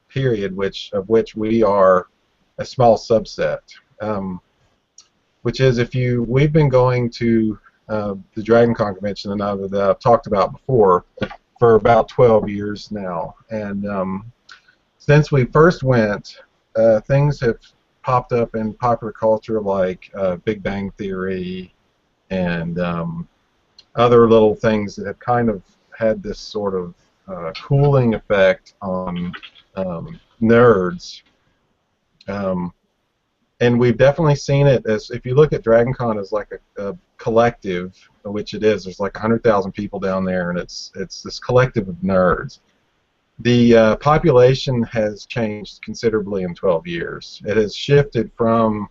period, of which we are a small subset. Which is, we've been going to the Dragon Con convention that I've talked about before for about 12 years now, and since we first went, things have popped up in popular culture like Big Bang Theory and other little things that have kind of had this sort of cooling effect on nerds. And we've definitely seen it as, if you look at DragonCon as like a collective, which it is, there's like 100,000 people down there, and it's this collective of nerds. The population has changed considerably in 12 years. It has shifted from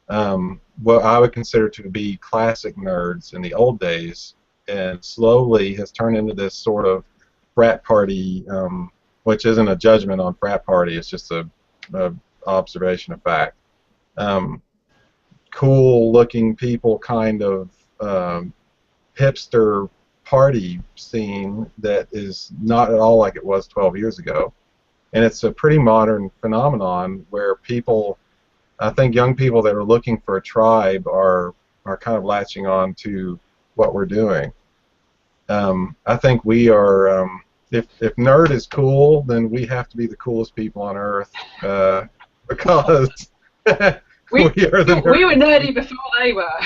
what I would consider to be classic nerds in the old days, and slowly has turned into this sort of frat party, which isn't a judgment on frat party, it's just a observation of fact. Cool-looking people, kind of hipster party scene that is not at all like it was 12 years ago. And it's a pretty modern phenomenon where people, I think young people that are looking for a tribe are kind of latching on to what we're doing. I think we are, if nerd is cool, then we have to be the coolest people on earth, because we were nerdy before they were.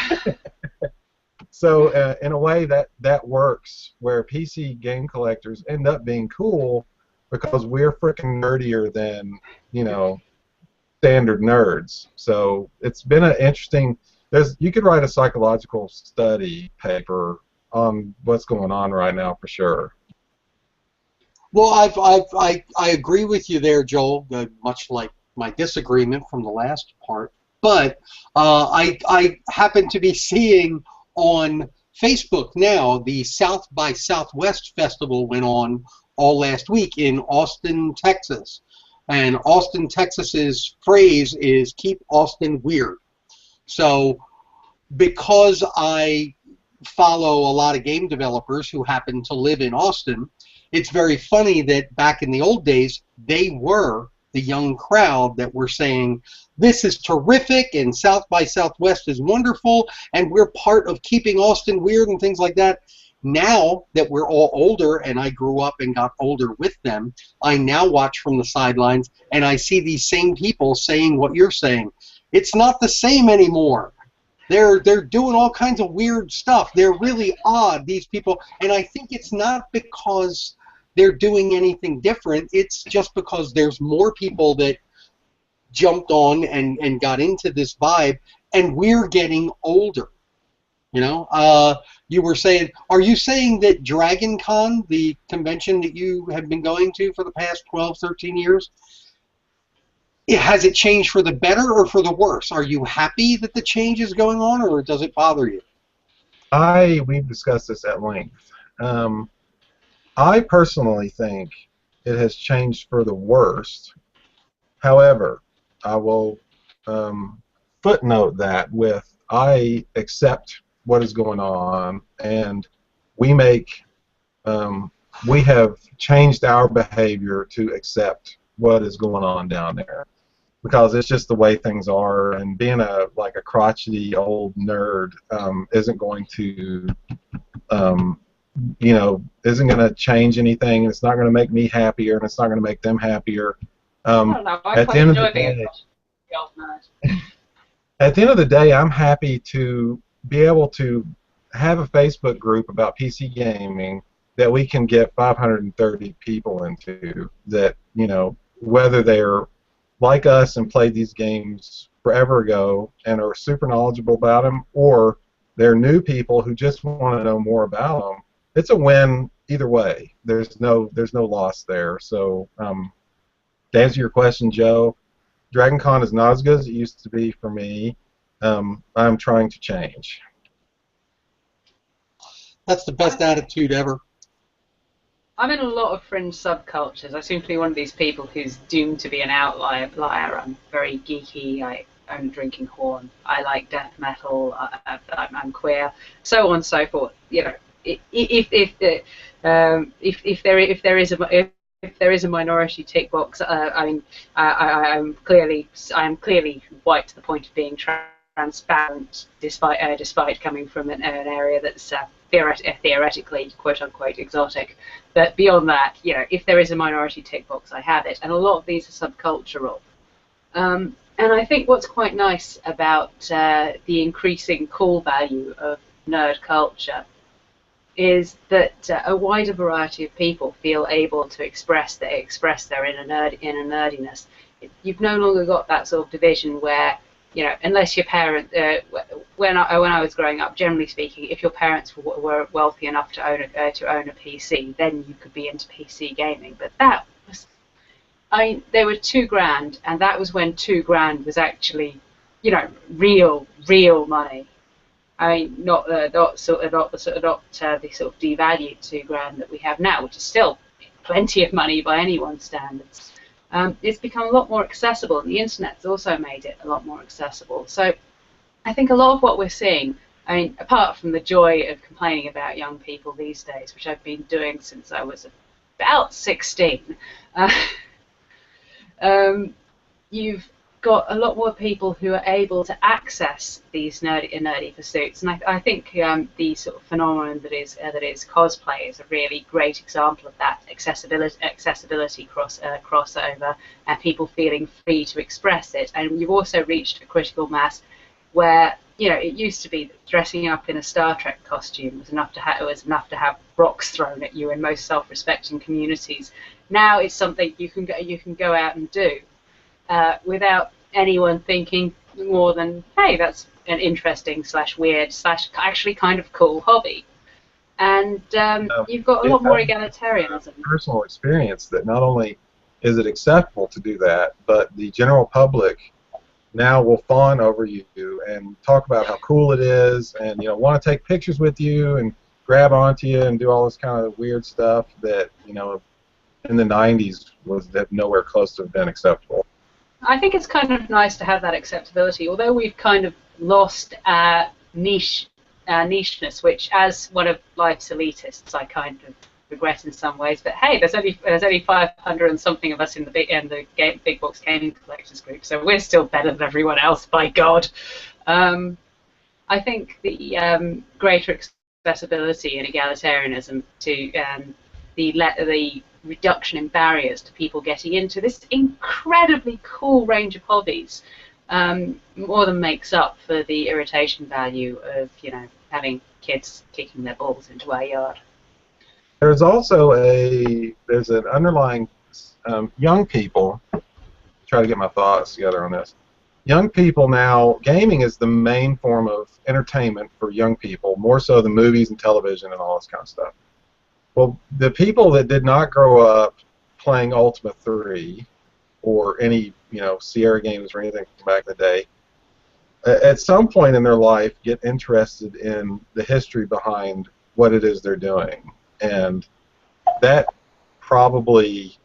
So in a way that works, where PC game collectors end up being cool because we're freaking nerdier than, you know, standard nerds. So it's been an interesting. You could write a psychological study paper on what's going on right now for sure. Well, I agree with you there, Joel. Much like my disagreement from the last part, but I happen to be seeing on Facebook now the South by Southwest Festival went on all last week in Austin, Texas, and Austin, Texas's phrase is "Keep Austin Weird." So, because I follow a lot of game developers who happen to live in Austin, it's very funny that back in the old days, they were the young crowd that were saying, this is terrific, and South by Southwest is wonderful, and we're part of keeping Austin weird and things like that. Now that we're all older, and I grew up and got older with them, I now watch from the sidelines, and I see these same people saying what you're saying. It's not the same anymore. They're doing all kinds of weird stuff. They're really odd, these people, and I think it's not because they're doing anything different. It's just because there's more people that jumped on and got into this vibe, and we're getting older. You know, you were saying, are you saying that DragonCon, the convention that you have been going to for the past 12, 13 years, has it changed for the better or for the worse? Are you happy that the change is going on, or does it bother you? We've discussed this at length. I personally think it has changed for the worst. However, I will footnote that with I accept what is going on, and we have changed our behavior to accept what is going on down there, because it's just the way things are, and being a crotchety old nerd isn't going to isn't going to change anything. It's not going to make me happier, and it's not going to make them happier. I don't know. I quite enjoy being a old nerd. At the end of the day, I'm happy to be able to have a Facebook group about PC gaming that we can get 530 people into, that, you know, whether they're like us and played these games forever ago and are super knowledgeable about them, or they're new people who just want to know more about them. It's a win either way. There's no loss there. So to answer your question, Joe, DragonCon is not as good as it used to be for me. I'm trying to change. That's the best attitude ever. I'm in a lot of fringe subcultures. I seem to be one of these people who's doomed to be an outlier. I'm very geeky. I own drinking horn. I like death metal. I'm queer. So on and so forth. You know, if there is a minority tick box, I am clearly white to the point of being transparent, despite coming from an area that's theoretically quote unquote exotic. But beyond that, you know, if there is a minority tick box, I have it, and a lot of these are subcultural. And I think what's quite nice about the increasing call value of nerd culture is that a wider variety of people feel able to express their inner nerdiness. You've no longer got that sort of division where, you know, unless your parent, when I was growing up, generally speaking, if your parents were wealthy enough to own a PC, then you could be into PC gaming. But that was, I mean, they were $2,000, and that was when $2,000 was actually, you know, real money. I mean, not the sort of devalued $2,000 that we have now, which is still plenty of money by anyone's standards. It's become a lot more accessible, and the internet's also made it a lot more accessible. So I think a lot of what we're seeing, I mean, apart from the joy of complaining about young people these days, which I've been doing since I was about 16, you've got a lot more people who are able to access these nerdy pursuits, and I think the sort of phenomenon that is cosplay is a really great example of that accessibility crossover, and people feeling free to express it. And you've also reached a critical mass where, you know, it used to be that dressing up in a Star Trek costume was enough to have rocks thrown at you in most self-respecting communities. Now it's something you can go out and do. Without anyone thinking more than, hey, that's an interesting / weird / actually kind of cool hobby. And you've got a lot more egalitarianism. Personal experience that not only is it acceptable to do that, but the general public now will fawn over you and talk about how cool it is, and, you know, want to take pictures with you and grab onto you and do all this kind of weird stuff that, you know, in the 90s was nowhere close to have been acceptable. I think it's kind of nice to have that acceptability, although we've kind of lost our nicheness, which, as one of life's elitists, I kind of regret in some ways. But hey, there's only 500 and something of us in the big box gaming collectors group, so we're still better than everyone else, by God. I think the greater accessibility and egalitarianism to the reduction in barriers to people getting into this incredibly cool range of hobbies more than makes up for the irritation value of, you know, having kids kicking their balls into our yard. There's also there's an underlying young people. Try to get my thoughts together on this. Young people now, gaming is the main form of entertainment for young people, more so than movies and television and all this kind of stuff. Well, the people that did not grow up playing Ultima 3 or any, you know, Sierra games or anything from back in the day, at some point in their life get interested in the history behind what it is they're doing. And that probably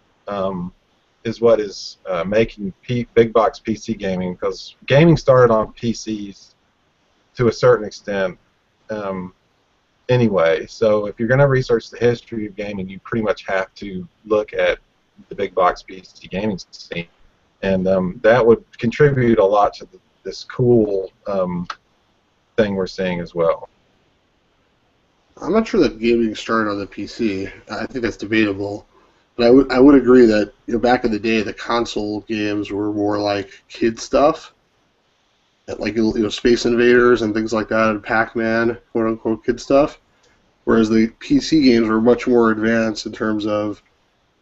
is what is making big box PC gaming, because gaming started on PCs to a certain extent. Anyway, so if you're going to research the history of gaming, you pretty much have to look at the big box PC gaming scene, and that would contribute a lot to this cool thing we're seeing as well. I'm not sure that gaming started on the PC. I think that's debatable, but I would agree that, you know, back in the day, the console games were more like kid stuff, like, you know, Space Invaders and things like that, and Pac-Man, quote unquote kid stuff. Whereas the PC games were much more advanced in terms of,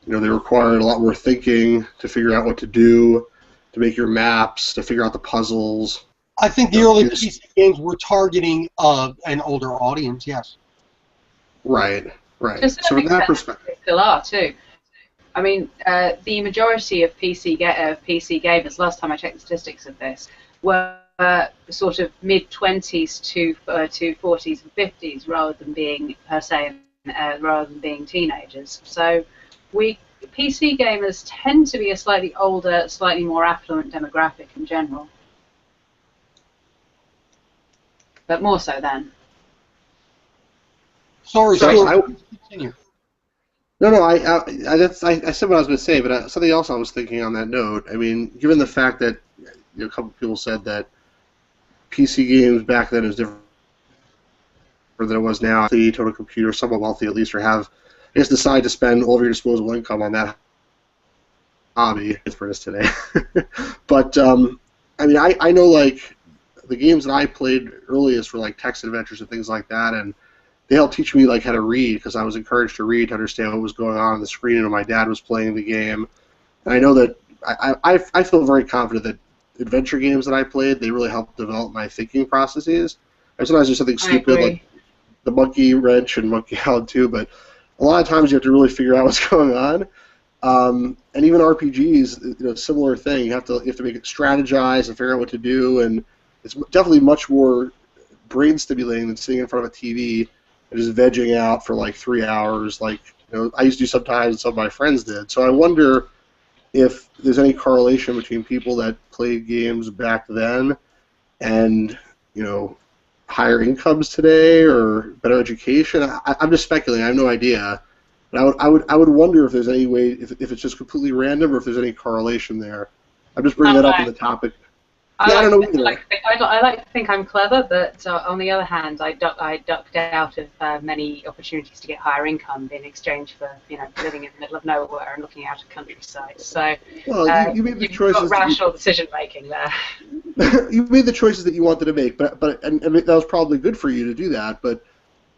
you know, they required a lot more thinking to figure out what to do, to make your maps, to figure out the puzzles. I think the early PC games were targeting an older audience, yes. Right. So from that perspective, they still are too. I mean, the majority of PC gamers, last time I checked the statistics of this, were sort of mid-20s to 40s and 50s, rather than being teenagers. So PC gamers tend to be a slightly older, slightly more affluent demographic in general, but more so then. Sorry, Stuart. Continue. No, I said what I was going to say, but something else I was thinking on that note. I mean, given the fact that, you know, a couple of people said that PC games back then is different than it was now. The total computer, somewhat wealthy at least, or have, I guess, decide to spend all of your disposable income on that hobby. It's for us today. But I mean, I know like the games that I played earliest were like text adventures and things like that, and they helped teach me like how to read because I was encouraged to read to understand what was going on the screen, and my dad was playing the game. And I know that I feel very confident that adventure games that I played, they really helped develop my thinking processes. And sometimes there's something stupid like the Monkey Wrench and Monkey Island 2, but a lot of times you have to really figure out what's going on. And even RPGs, similar thing. You have to make it strategize and figure out what to do, and it's definitely much more brain stimulating than sitting in front of a TV and just vegging out for like 3 hours, like I used to do sometimes, and some of my friends did. So I wonder if there's any correlation between people that played games back then and higher incomes today or better education. I'm just speculating. I have no idea. But I would wonder if there's any way, if it's just completely random or if there's any correlation there. I'm just bringing that up in the topic. I don't know either. I like to think I'm clever, but on the other hand, I ducked out of many opportunities to get higher income in exchange for living in the middle of nowhere and looking out at countryside. So well, you made the choices. Got rational decision making there. You made the choices that you wanted to make, but that was probably good for you to do that. But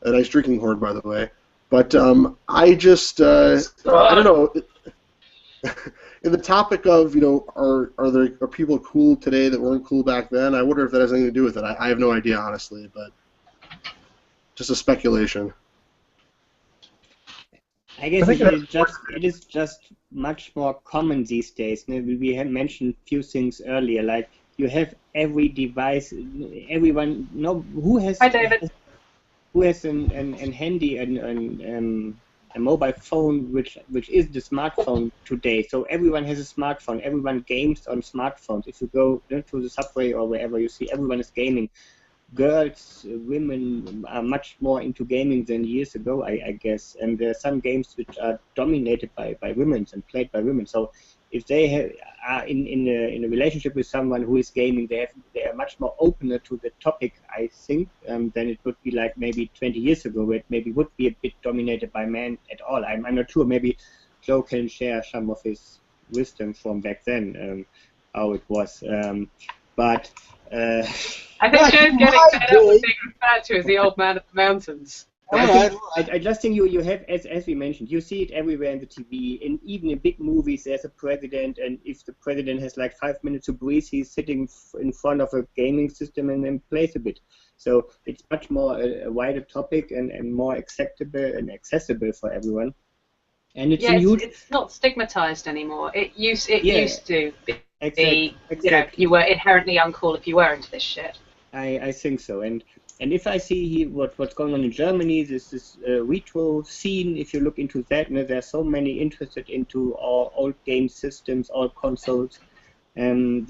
a nice drinking horn, by the way. But I just I don't know. In the topic of are people cool today that weren't cool back then? I wonder if that has anything to do with it. I have no idea, honestly, but just a speculation. I guess it is just much more common these days. We have mentioned a few things earlier, like you have every device, everyone. Who has? Hi, David. Who has an handy a mobile phone, which is the smartphone today. So everyone has a smartphone. Everyone games on smartphones. If you go to the subway or wherever, you see everyone is gaming. Girls, women are much more into gaming than years ago, I guess. And there are some games which are dominated by women and played by women. So if they are in a relationship with someone who is gaming, they are much more opener to the topic, I think, than it would be like maybe 20 years ago, where it maybe would be a bit dominated by men at all. I'm not sure. Maybe Joe can share some of his wisdom from back then, how it was. But I think Joe's getting fed up with being referred to as the old man of the mountains. I just think you have, as we mentioned, you see it everywhere in the TV, and even in big movies there's a president, and if the president has like 5 minutes to breathe, he's sitting in front of a gaming system and then plays a bit. So it's much more a wider topic and more acceptable and accessible for everyone. And it's not stigmatized anymore. It used to be. Exactly. You were inherently uncool if you were into this shit. I think so, and if I see what's going on in Germany, this retro scene, if you look into that, there are so many interested into all old game systems, all consoles, and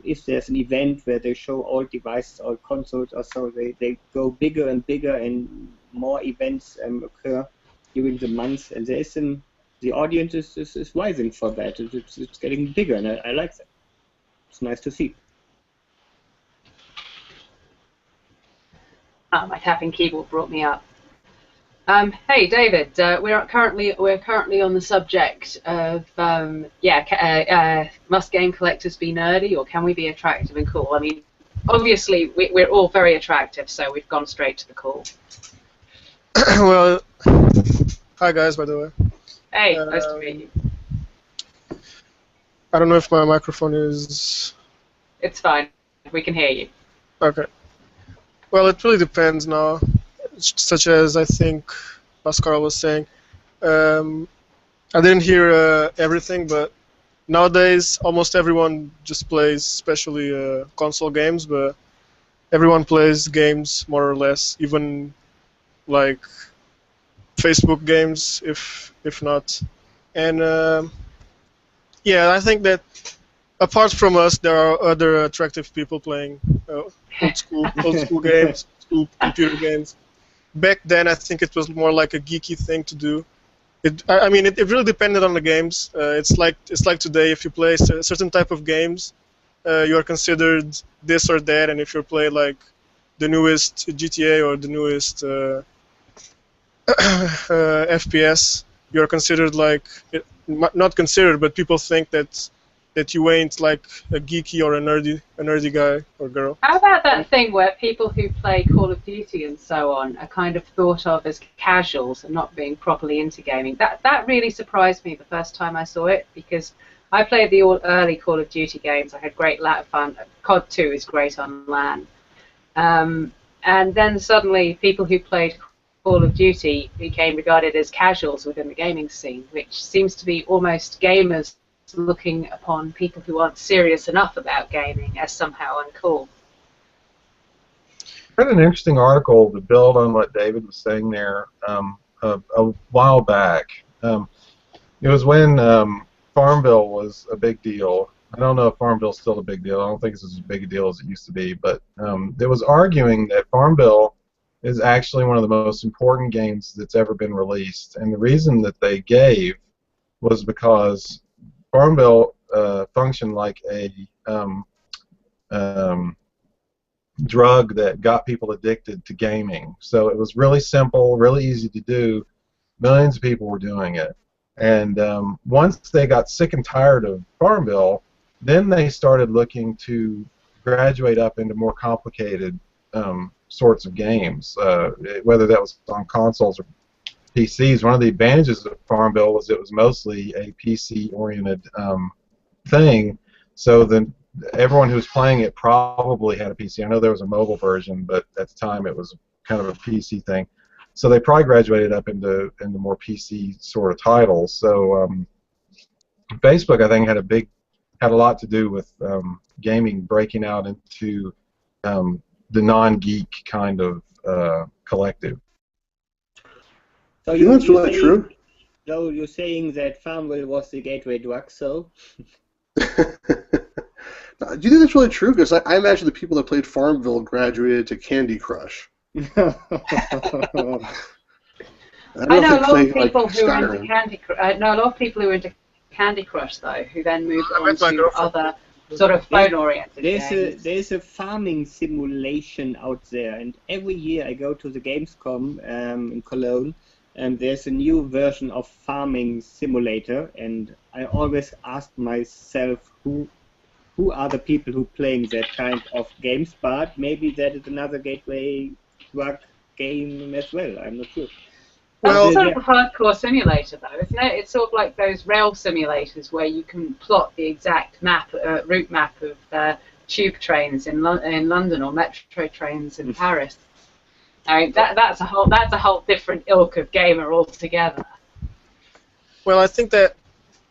if there's an event where they show all devices, all consoles, or so, they go bigger and bigger, and more events occur during the months, and the audience is rising for that. It's getting bigger, and I like that. It's nice to see. My tapping keyboard brought me up. Hey, David. We're currently on the subject of must game collectors be nerdy, or can we be attractive and cool? I mean, obviously we're all very attractive, so we've gone straight to the cool. Well, hi guys, by the way. Hey, nice to meet you. I don't know if my microphone is... It's fine. We can hear you. Okay. Well, it really depends now, such as I think Pascal was saying. I didn't hear everything, but nowadays almost everyone just plays, especially console games, but everyone plays games more or less, even like Facebook games, if not. And yeah, I think that apart from us, there are other attractive people playing old school games, old computer games. Back then, I think it was more like a geeky thing to do. It really depended on the games. It's like today, if you play a certain type of games, you are considered this or that, and if you play like the newest GTA or the newest FPS, you are considered like not considered, but people think that that you ain't like a geeky or a nerdy guy or girl. How about that thing where people who play Call of Duty and so on are kind of thought of as casuals and not being properly into gaming? That really surprised me the first time I saw it, because I played the early Call of Duty games. I had great fun. COD 2 is great on LAN. And then suddenly people who played Call of Duty became regarded as casuals within the gaming scene, which seems to be almost gamers looking upon people who aren't serious enough about gaming as somehow uncool. I read an interesting article to build on what David was saying there a while back. It was when Farmville was a big deal. I don't know if Farmville's still a big deal. I don't think it's as big a deal as it used to be, but it was arguing that Farmville is actually one of the most important games that's ever been released, and the reason that they gave was because Farmville functioned like a drug that got people addicted to gaming. So it was really simple, really easy to do. Millions of people were doing it. And once they got sick and tired of Farmville, then they started looking to graduate up into more complicated sorts of games, whether that was on consoles or PCs. One of the advantages of Farmville was it was mostly a PC-oriented thing, so then everyone who was playing it probably had a PC. I know there was a mobile version, but at the time it was kind of a PC thing. So they probably graduated up into more PC sort of titles. So Facebook, I think, had a lot to do with gaming breaking out into the non-geek kind of collective. So That's really true. So you're saying that Farmville was the gateway drug, so? Do you think that's really true? Because I imagine the people that played Farmville graduated to Candy Crush. I know a lot of people who are into Candy Crush. I know a lot of people who are into Candy Crush, though, who then moved on to other sort of phone-oriented games. There's a farming simulation out there, and every year I go to the Gamescom in Cologne, and there's a new version of farming simulator, and I always ask myself who are the people who playing that kind of games, but maybe that is another gateway drug game as well. I'm not sure. That's sort of a hardcore simulator, though, isn't it? It's sort of like those rail simulators where you can plot the exact route map of tube trains in London or metro trains in Paris. I mean, that's a whole different ilk of gamer altogether. Well, I think that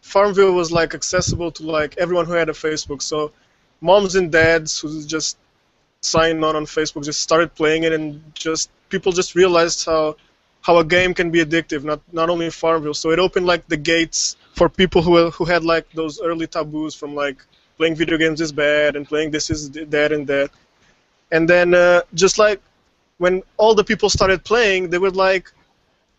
Farmville was like accessible to like everyone who had a Facebook. So moms and dads who just signed on Facebook just started playing it, and people just realized how a game can be addictive. Not only Farmville. So it opened like the gates for people who had like those early taboos from like playing video games is bad and playing this is that and that. And then just like when all the people started playing, they were like,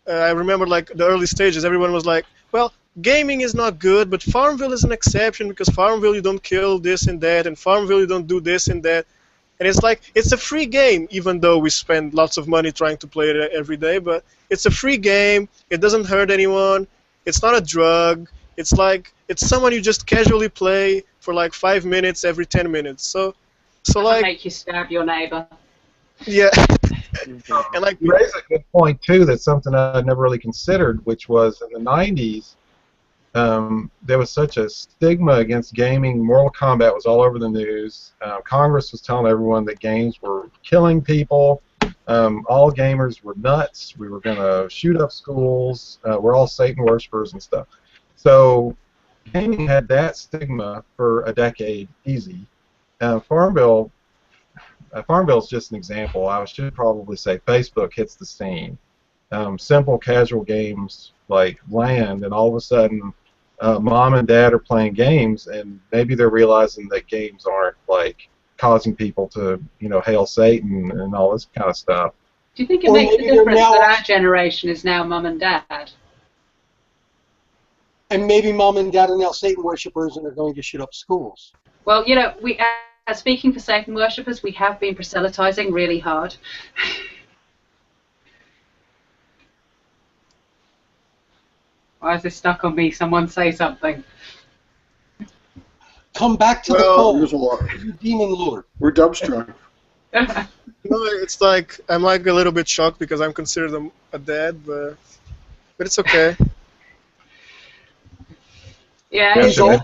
I remember like the early stages, everyone was like, well, gaming is not good, but Farmville is an exception because Farmville you don't kill this and that, and Farmville you don't do this and that. And it's like, it's a free game, even though we spend lots of money trying to play it every day, but it's a free game, it doesn't hurt anyone, it's not a drug, it's like, it's someone you just casually play for like 5 minutes every 10 minutes. So like... make you stab your neighbor. Yeah. And like you raise a good point too. That's something I never really considered, which was in the '90s, there was such a stigma against gaming. Mortal Kombat was all over the news. Congress was telling everyone that games were killing people. All gamers were nuts. We were going to shoot up schools. We're all Satan worshipers and stuff. So gaming had that stigma for a decade, easy. Farmville's just an example. I should probably say Facebook hits the scene. Simple, casual games like land, and all of a sudden, mom and dad are playing games, and maybe they're realizing that games aren't like causing people to, hail Satan and all this kind of stuff. Do you think it makes a difference that our generation is now mom and dad? And maybe mom and dad are now Satan worshippers and are going to shoot up schools. Well, we. Speaking for Satan worshippers, we have been proselytizing really hard. Why is this stuck on me? Someone say something. Come back to Well, There's the a lot. fold, you demon lord. We're dumbstruck. No, it's like I'm like a little bit shocked because I'm considered a dad, but it's okay. Yeah, Yeah, it's, sure.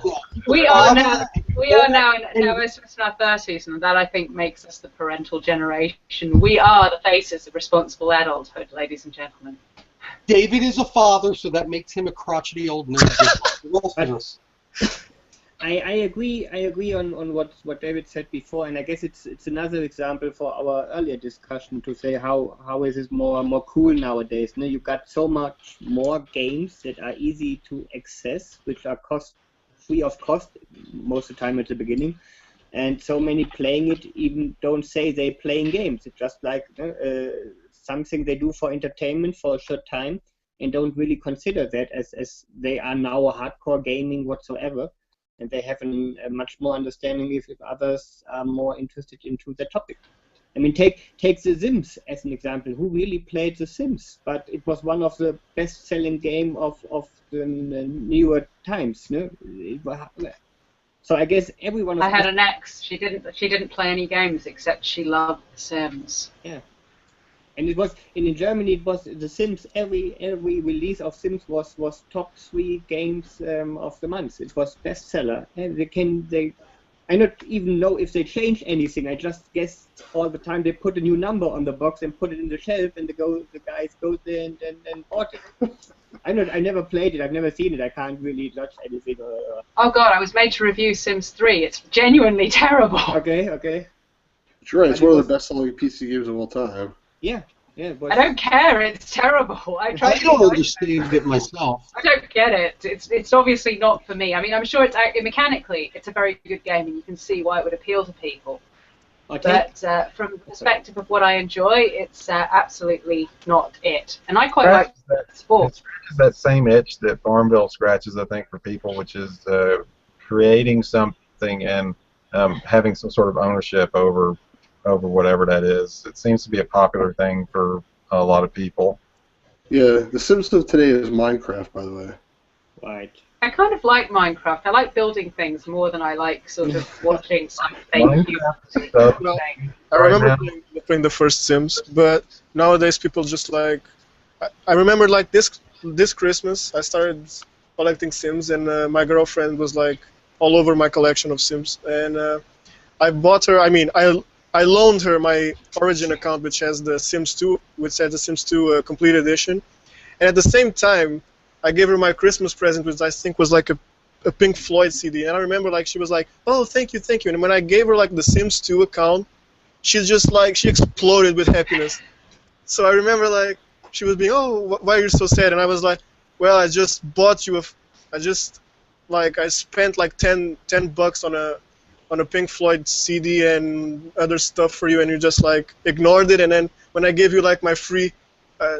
we are now most of us in our 30s, and that I think makes us the parental generation. We are the faces of responsible adulthood, ladies and gentlemen. David is a father, so that makes him a crotchety old nerd. just like the rest of us. I agree on what David said before, and I guess it's another example for our earlier discussion to say how is it more cool nowadays. You know, you've got so much more games that are easy to access, which are free of cost most of the time at the beginning, and so many playing it even don't say they're playing games. It's just like something they do for entertainment for a short time, and don't really consider that as they are now hardcore gaming whatsoever. And they have a much more understanding if others are more interested into the topic. I mean, take The Sims as an example. Who really played The Sims? But it was one of the best-selling game of the newer times. No? So I guess everyone. I had an ex. She didn't play any games except she loved The Sims. Yeah. And in Germany it was The Sims. Every release of Sims was top 3 games of the month. It was bestseller. And I don't even know if they changed anything. I just guess all the time they put a new number on the box and put it in the shelf, and the guys go there and bought it. I never played it. I've never seen it. I can't really judge anything. Oh God, I was made to review Sims 3. It's genuinely terrible. Okay. Sure, it's one of the best-selling PC games of all time. Yeah. I don't care. It's terrible. I don't understand it myself. I don't get it. It's obviously not for me. I mean, I'm sure mechanically it's a very good game, and you can see why it would appeal to people. Okay. But from the perspective of what I enjoy, it's absolutely not it. And I quite like sports. It scratches that same itch that Farmville scratches, I think, for people, which is creating something and having some sort of ownership over whatever that is. It seems to be a popular thing for a lot of people. Yeah, The Sims of today is Minecraft, by the way. Right. I kind of like Minecraft. I like building things more than I like sort of watching something. Well, I remember playing the first Sims, but nowadays people just like. I remember like this Christmas I started collecting Sims, and my girlfriend was like all over my collection of Sims, and I bought her. I mean, I loaned her my Origin account, which has the Sims 2, which has the Sims 2 complete edition, and at the same time, I gave her my Christmas present, which I think was like a Pink Floyd CD, and I remember like she was like, "Oh, thank you," and when I gave her like the Sims 2 account, she's just like she exploded with happiness. So I remember like she was being, "Oh, why are you so sad?" And I was like, "Well, I just bought you I spent like $10 on a Pink Floyd CD and other stuff for you, and you just like ignored it. And then when I gave you like my free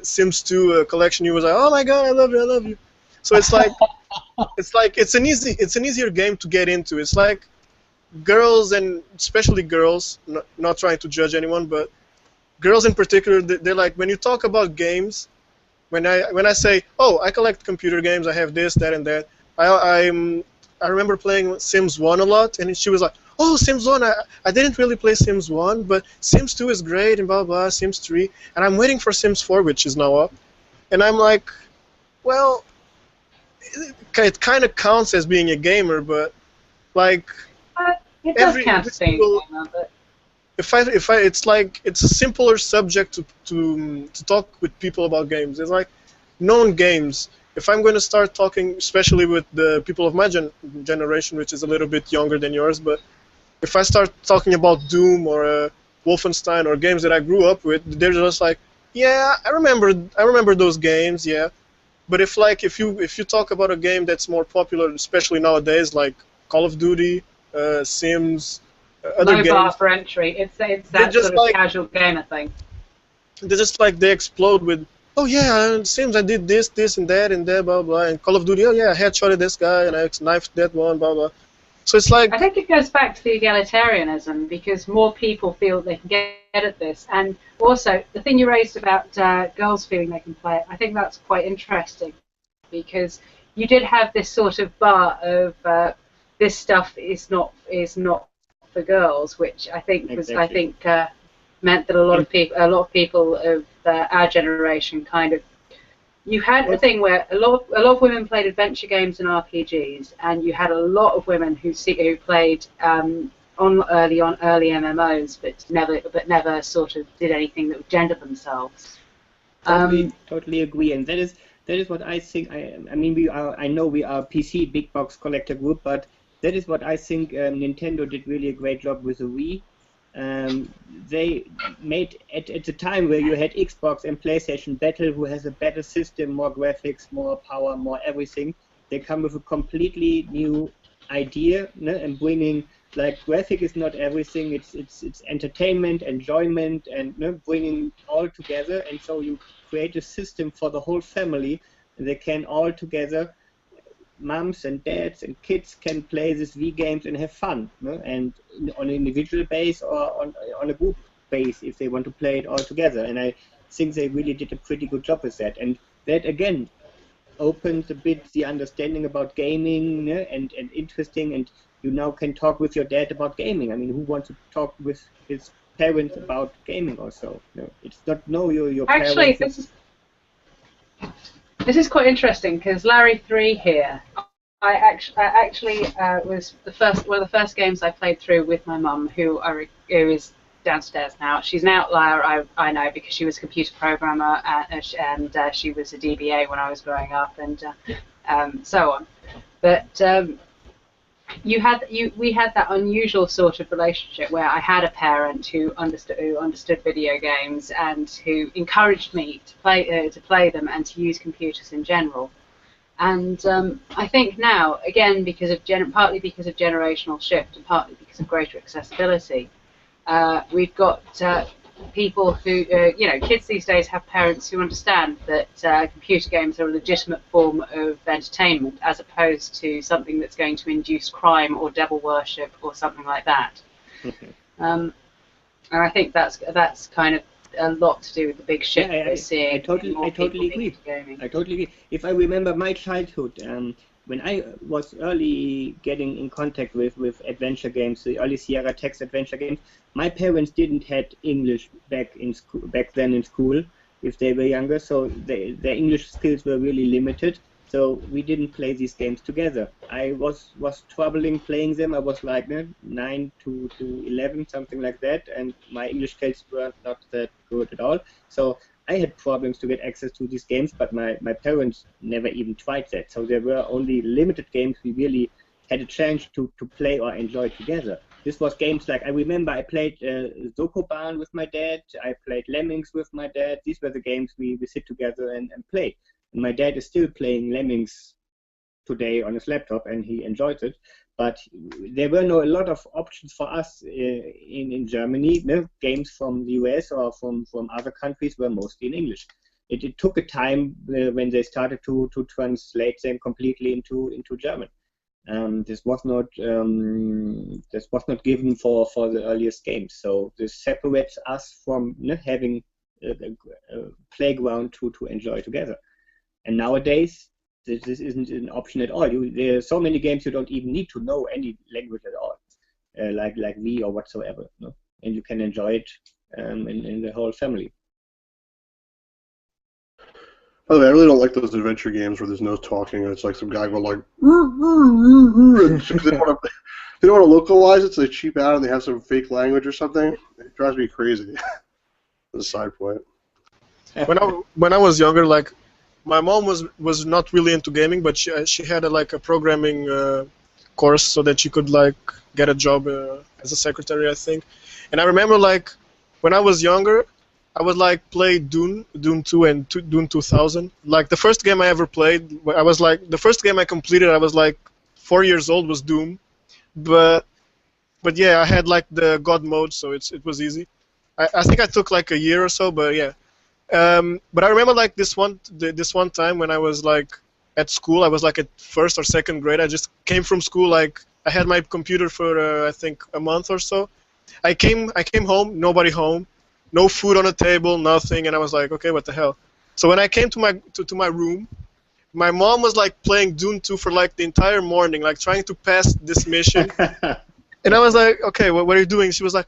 Sims 2 collection, you was like, "Oh my God, I love you." So it's like it's an easier game to get into. It's like girls, and especially girls, not trying to judge anyone, but girls in particular, they're like, when you talk about games, when I say, "Oh, I collect computer games, I have this, that, and that," I remember playing Sims 1 a lot, and she was like, "Oh, Sims 1, I didn't really play Sims 1, but Sims 2 is great, and blah, blah, Sims 3, and I'm waiting for Sims 4, which is now up." And I'm like, well, it kind of counts as being a gamer, but, like, it does count as being a gamer, but... It's a simpler subject to talk with people about games. It's like known games. If I'm going to start talking, especially with the people of my generation, which is a little bit younger than yours, but if I start talking about Doom or Wolfenstein or games that I grew up with, they're just like, "Yeah, I remember those games, yeah." But if you talk about a game that's more popular, especially nowadays, like Call of Duty, Sims, other games, bar for entry. It's that sort of casual gamer thing. They're just like they explode with, "Oh yeah, Sims, I did this, and that, blah blah," and Call of Duty, "Oh yeah, I headshotted this guy and I knifed that one, blah blah." So it's like, I think it goes back to the egalitarianism, because more people feel they can get at this, and also the thing you raised about girls feeling they can play it, I think that's quite interesting, because you did have this sort of bar of this stuff is not for girls, which I think meant that a lot of people of our generation kind of, you had a thing where a lot of women played adventure games and RPGs, and you had a lot of women who played early MMOs, but never sort of did anything that would gender themselves. Totally agree, and that is what I think. I mean, I know we are a PC big box collector group, but that is what I think Nintendo did really a great job with the Wii. They made at the time where you had Xbox and PlayStation battle, who has a better system, more graphics, more power, more everything. They come with a completely new idea, and bringing, like, graphic is not everything. It's entertainment, enjoyment, and bringing all together. And so you create a system for the whole family, and they can all together. Moms and dads and kids can play these Wii games and have fun, and on an individual base or on a group base if they want to play it all together. And I think they really did a pretty good job with that. And that again opens a bit the understanding about gaming, and interesting. And you now can talk with your dad about gaming. I mean, who wants to talk with his parents about gaming or so? It's not your actually, parents. This is quite interesting because Larry 3 here, I actually was one of the first games I played through with my mum, who is downstairs now. She's an outlier, I know, because she was a computer programmer and she was a DBA when I was growing up, and so on. But we had that unusual sort of relationship where I had a parent who understood video games and who encouraged me to play them and to use computers in general. And I think now, again, partly because of generational shift and partly because of greater accessibility, we've got people who, kids these days have parents who understand that computer games are a legitimate form of entertainment as opposed to something that's going to induce crime or devil worship or something like that. And I think that's kind of a lot to do with the big shift we're seeing. I totally agree. I totally agree. If I remember my childhood, when I was early getting in contact with adventure games, the early Sierra text adventure games, my parents didn't had English back then in school if they were younger, so their English skills were really limited. So we didn't play these games together. I was troubling playing them. I was like 9 to 11, something like that, and my English skills were not that good at all. So I had problems to get access to these games, but my parents never even tried that. So there were only limited games we really had a chance to play or enjoy together. This was games like, I remember I played Zokoban with my dad, I played Lemmings with my dad. These were the games we sit together and play. And my dad is still playing Lemmings today on his laptop, and he enjoys it. But there were a lot of options for us in Germany. Games from the US or from other countries were mostly in English. It took a time when they started to translate them completely into German. This was not given for the earliest games. So this separates us from having a playground to enjoy together. And nowadays, this isn't an option at all. There are so many games you don't even need to know any language at all, like Wii or whatsoever, and you can enjoy it in the whole family. By the way, I really don't like those adventure games where there's no talking and it's like some guy going like, and they don't want to localize it, so they cheap out and they have some fake language or something. It drives me crazy. As a side point. When I was younger, like, my mom was not really into gaming, but she had a programming course so that she could like get a job as a secretary, I think. And I remember like when I was younger, I would like play Doom 2 and Doom 2000. Like the first game I ever played, the first game I completed, I was like 4 years old, was Doom. But yeah, I had like the God mode, so it was easy. I think I took like a year or so, but yeah. But I remember like this one time when I was like at school, I was like at first or second grade. I just came from school, like I had my computer for I think a month or so. I came home, nobody home, no food on the table, nothing, and I was like, okay, what the hell? So when I came to my room, my mom was like playing Doom 2 for like the entire morning, like trying to pass this mission. And I was like, okay, what are you doing? She was like,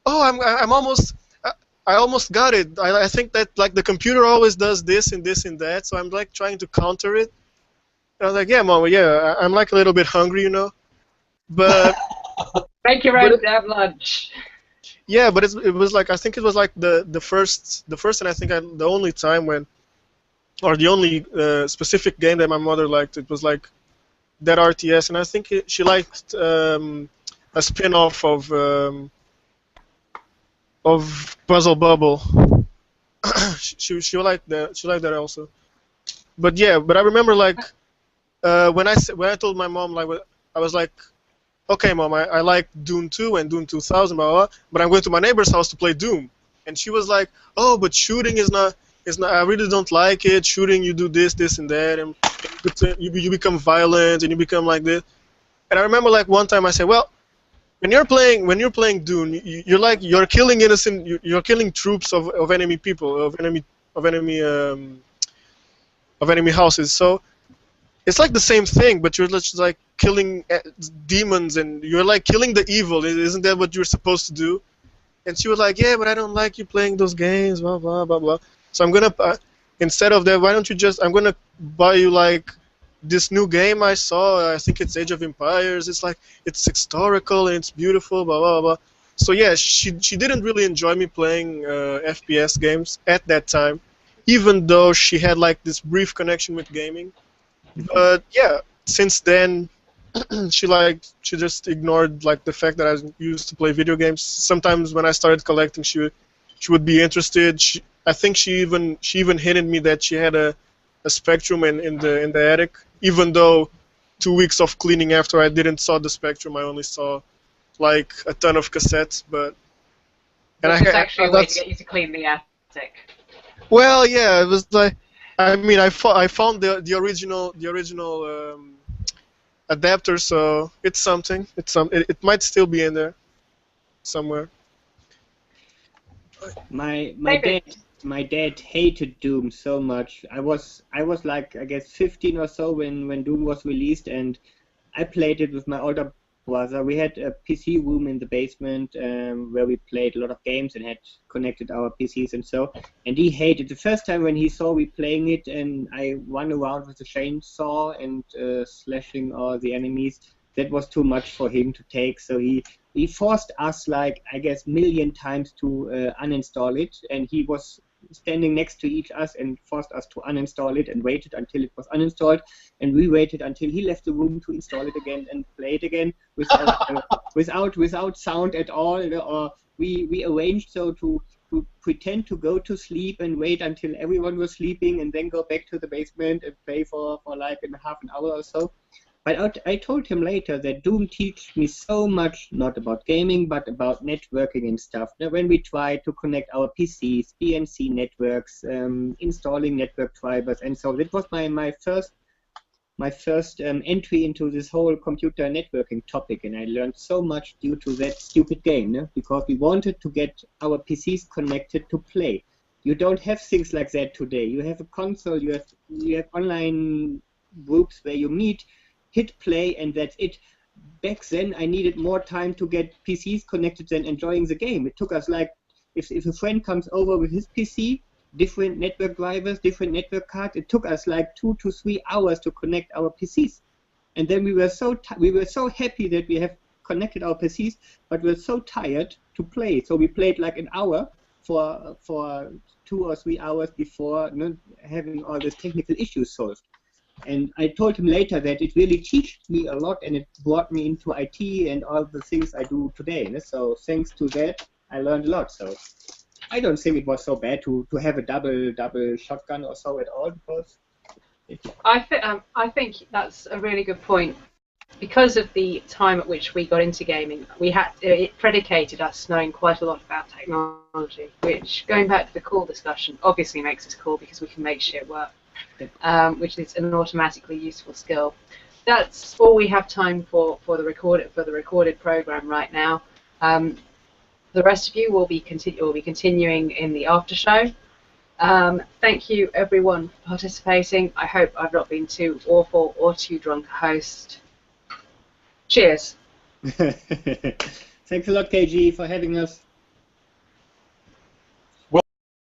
oh, I'm almost, I almost got it. I think that like the computer always does this and this and that, so I'm like trying to counter it. And I was like, yeah, mom, yeah, I'm like a little bit hungry, you know. But Make your own damn lunch. yeah, but it was like, I think it was like the first and I think the only time when, or the only specific game that my mother liked, it was like that RTS, and I think she liked a spin-off of Puzzle Bubble. she liked that. She liked that also. But yeah, but I remember like when I told my mom, like, I was like, okay, mom, I like Doom 2 and Doom 2000, blah, blah, blah, but I'm going to my neighbor's house to play Doom. And she was like, oh, but shooting is not, I really don't like it. Shooting, you do this, and that, and you become violent, and you become like this. And I remember like one time I said, well, when you're playing Doom, you're killing innocent, you're killing troops of enemy people, of enemy houses. So it's like the same thing, but you're just like killing demons, and you're like killing the evil. Isn't that what you're supposed to do? And she was like, yeah, but I don't like you playing those games, blah, blah, blah, blah. So I'm going to, instead of that, why don't you just, I'm going to buy you like this new game I saw. I think it's Age of Empires. It's like, it's historical and it's beautiful, blah, blah, blah. So yeah, she didn't really enjoy me playing FPS games at that time, even though she had like this brief connection with gaming. But yeah, since then, she just ignored like the fact that I used to play video games. Sometimes when I started collecting, she would be interested. I think she even hinted me that she had a Spectrum in the attic. Even though 2 weeks of cleaning after I didn't saw the Spectrum, I only saw like a ton of cassettes. But and it's actually a way to get you to clean the attic. Well, yeah, it was like, I mean, I found the original adapter, so it's something. It might still be in there somewhere. My dad hated Doom so much. I was like, I guess 15 or so when Doom was released, and I played it with my older brother. We had a PC room in the basement where we played a lot of games and had connected our PCs and so. And he hated the first time when he saw me playing it, and I run around with a chainsaw and slashing all the enemies. That was too much for him to take. So he forced us, like, I guess, million times to uninstall it, and he was standing next to each us and forced us to uninstall it and waited until it was uninstalled, and we waited until he left the room to install it again and play it again without sound at all. Or we arranged so to pretend to go to sleep and wait until everyone was sleeping and then go back to the basement and play for like half an hour or so. But I told him later that Doom teach me so much, not about gaming, but about networking and stuff. Now, when we try to connect our PCs, BNC networks, installing network drivers, and so that was my first entry into this whole computer networking topic, and I learned so much due to that stupid game, because we wanted to get our PCs connected to play. You don't have things like that today. You have a console, you have online groups where you meet, hit play, and that's it. Back then, I needed more time to get PCs connected than enjoying the game. It took us like, if a friend comes over with his PC, different network drivers, different network cards, it took us like 2 to 3 hours to connect our PCs. And then we were so happy that we have connected our PCs, but we were so tired to play. So we played like an hour for 2 or 3 hours before having all these technical issues solved. And I told him later that it really taught me a lot, and it brought me into IT and all the things I do today. So thanks to that, I learned a lot. So I don't think it was so bad to have a double shotgun or so at all, because I think that's a really good point. Because of the time at which we got into gaming, it predicated us knowing quite a lot about technology, which, going back to the cool discussion, obviously makes us cool because we can make shit work. Which is an automatically useful skill. That's all we have time for the recorded program right now. The rest of you will be continuing in the after show. Thank you, everyone, for participating. I hope I've not been too awful or too drunk a host. Cheers. Thanks a lot, KG, for having us.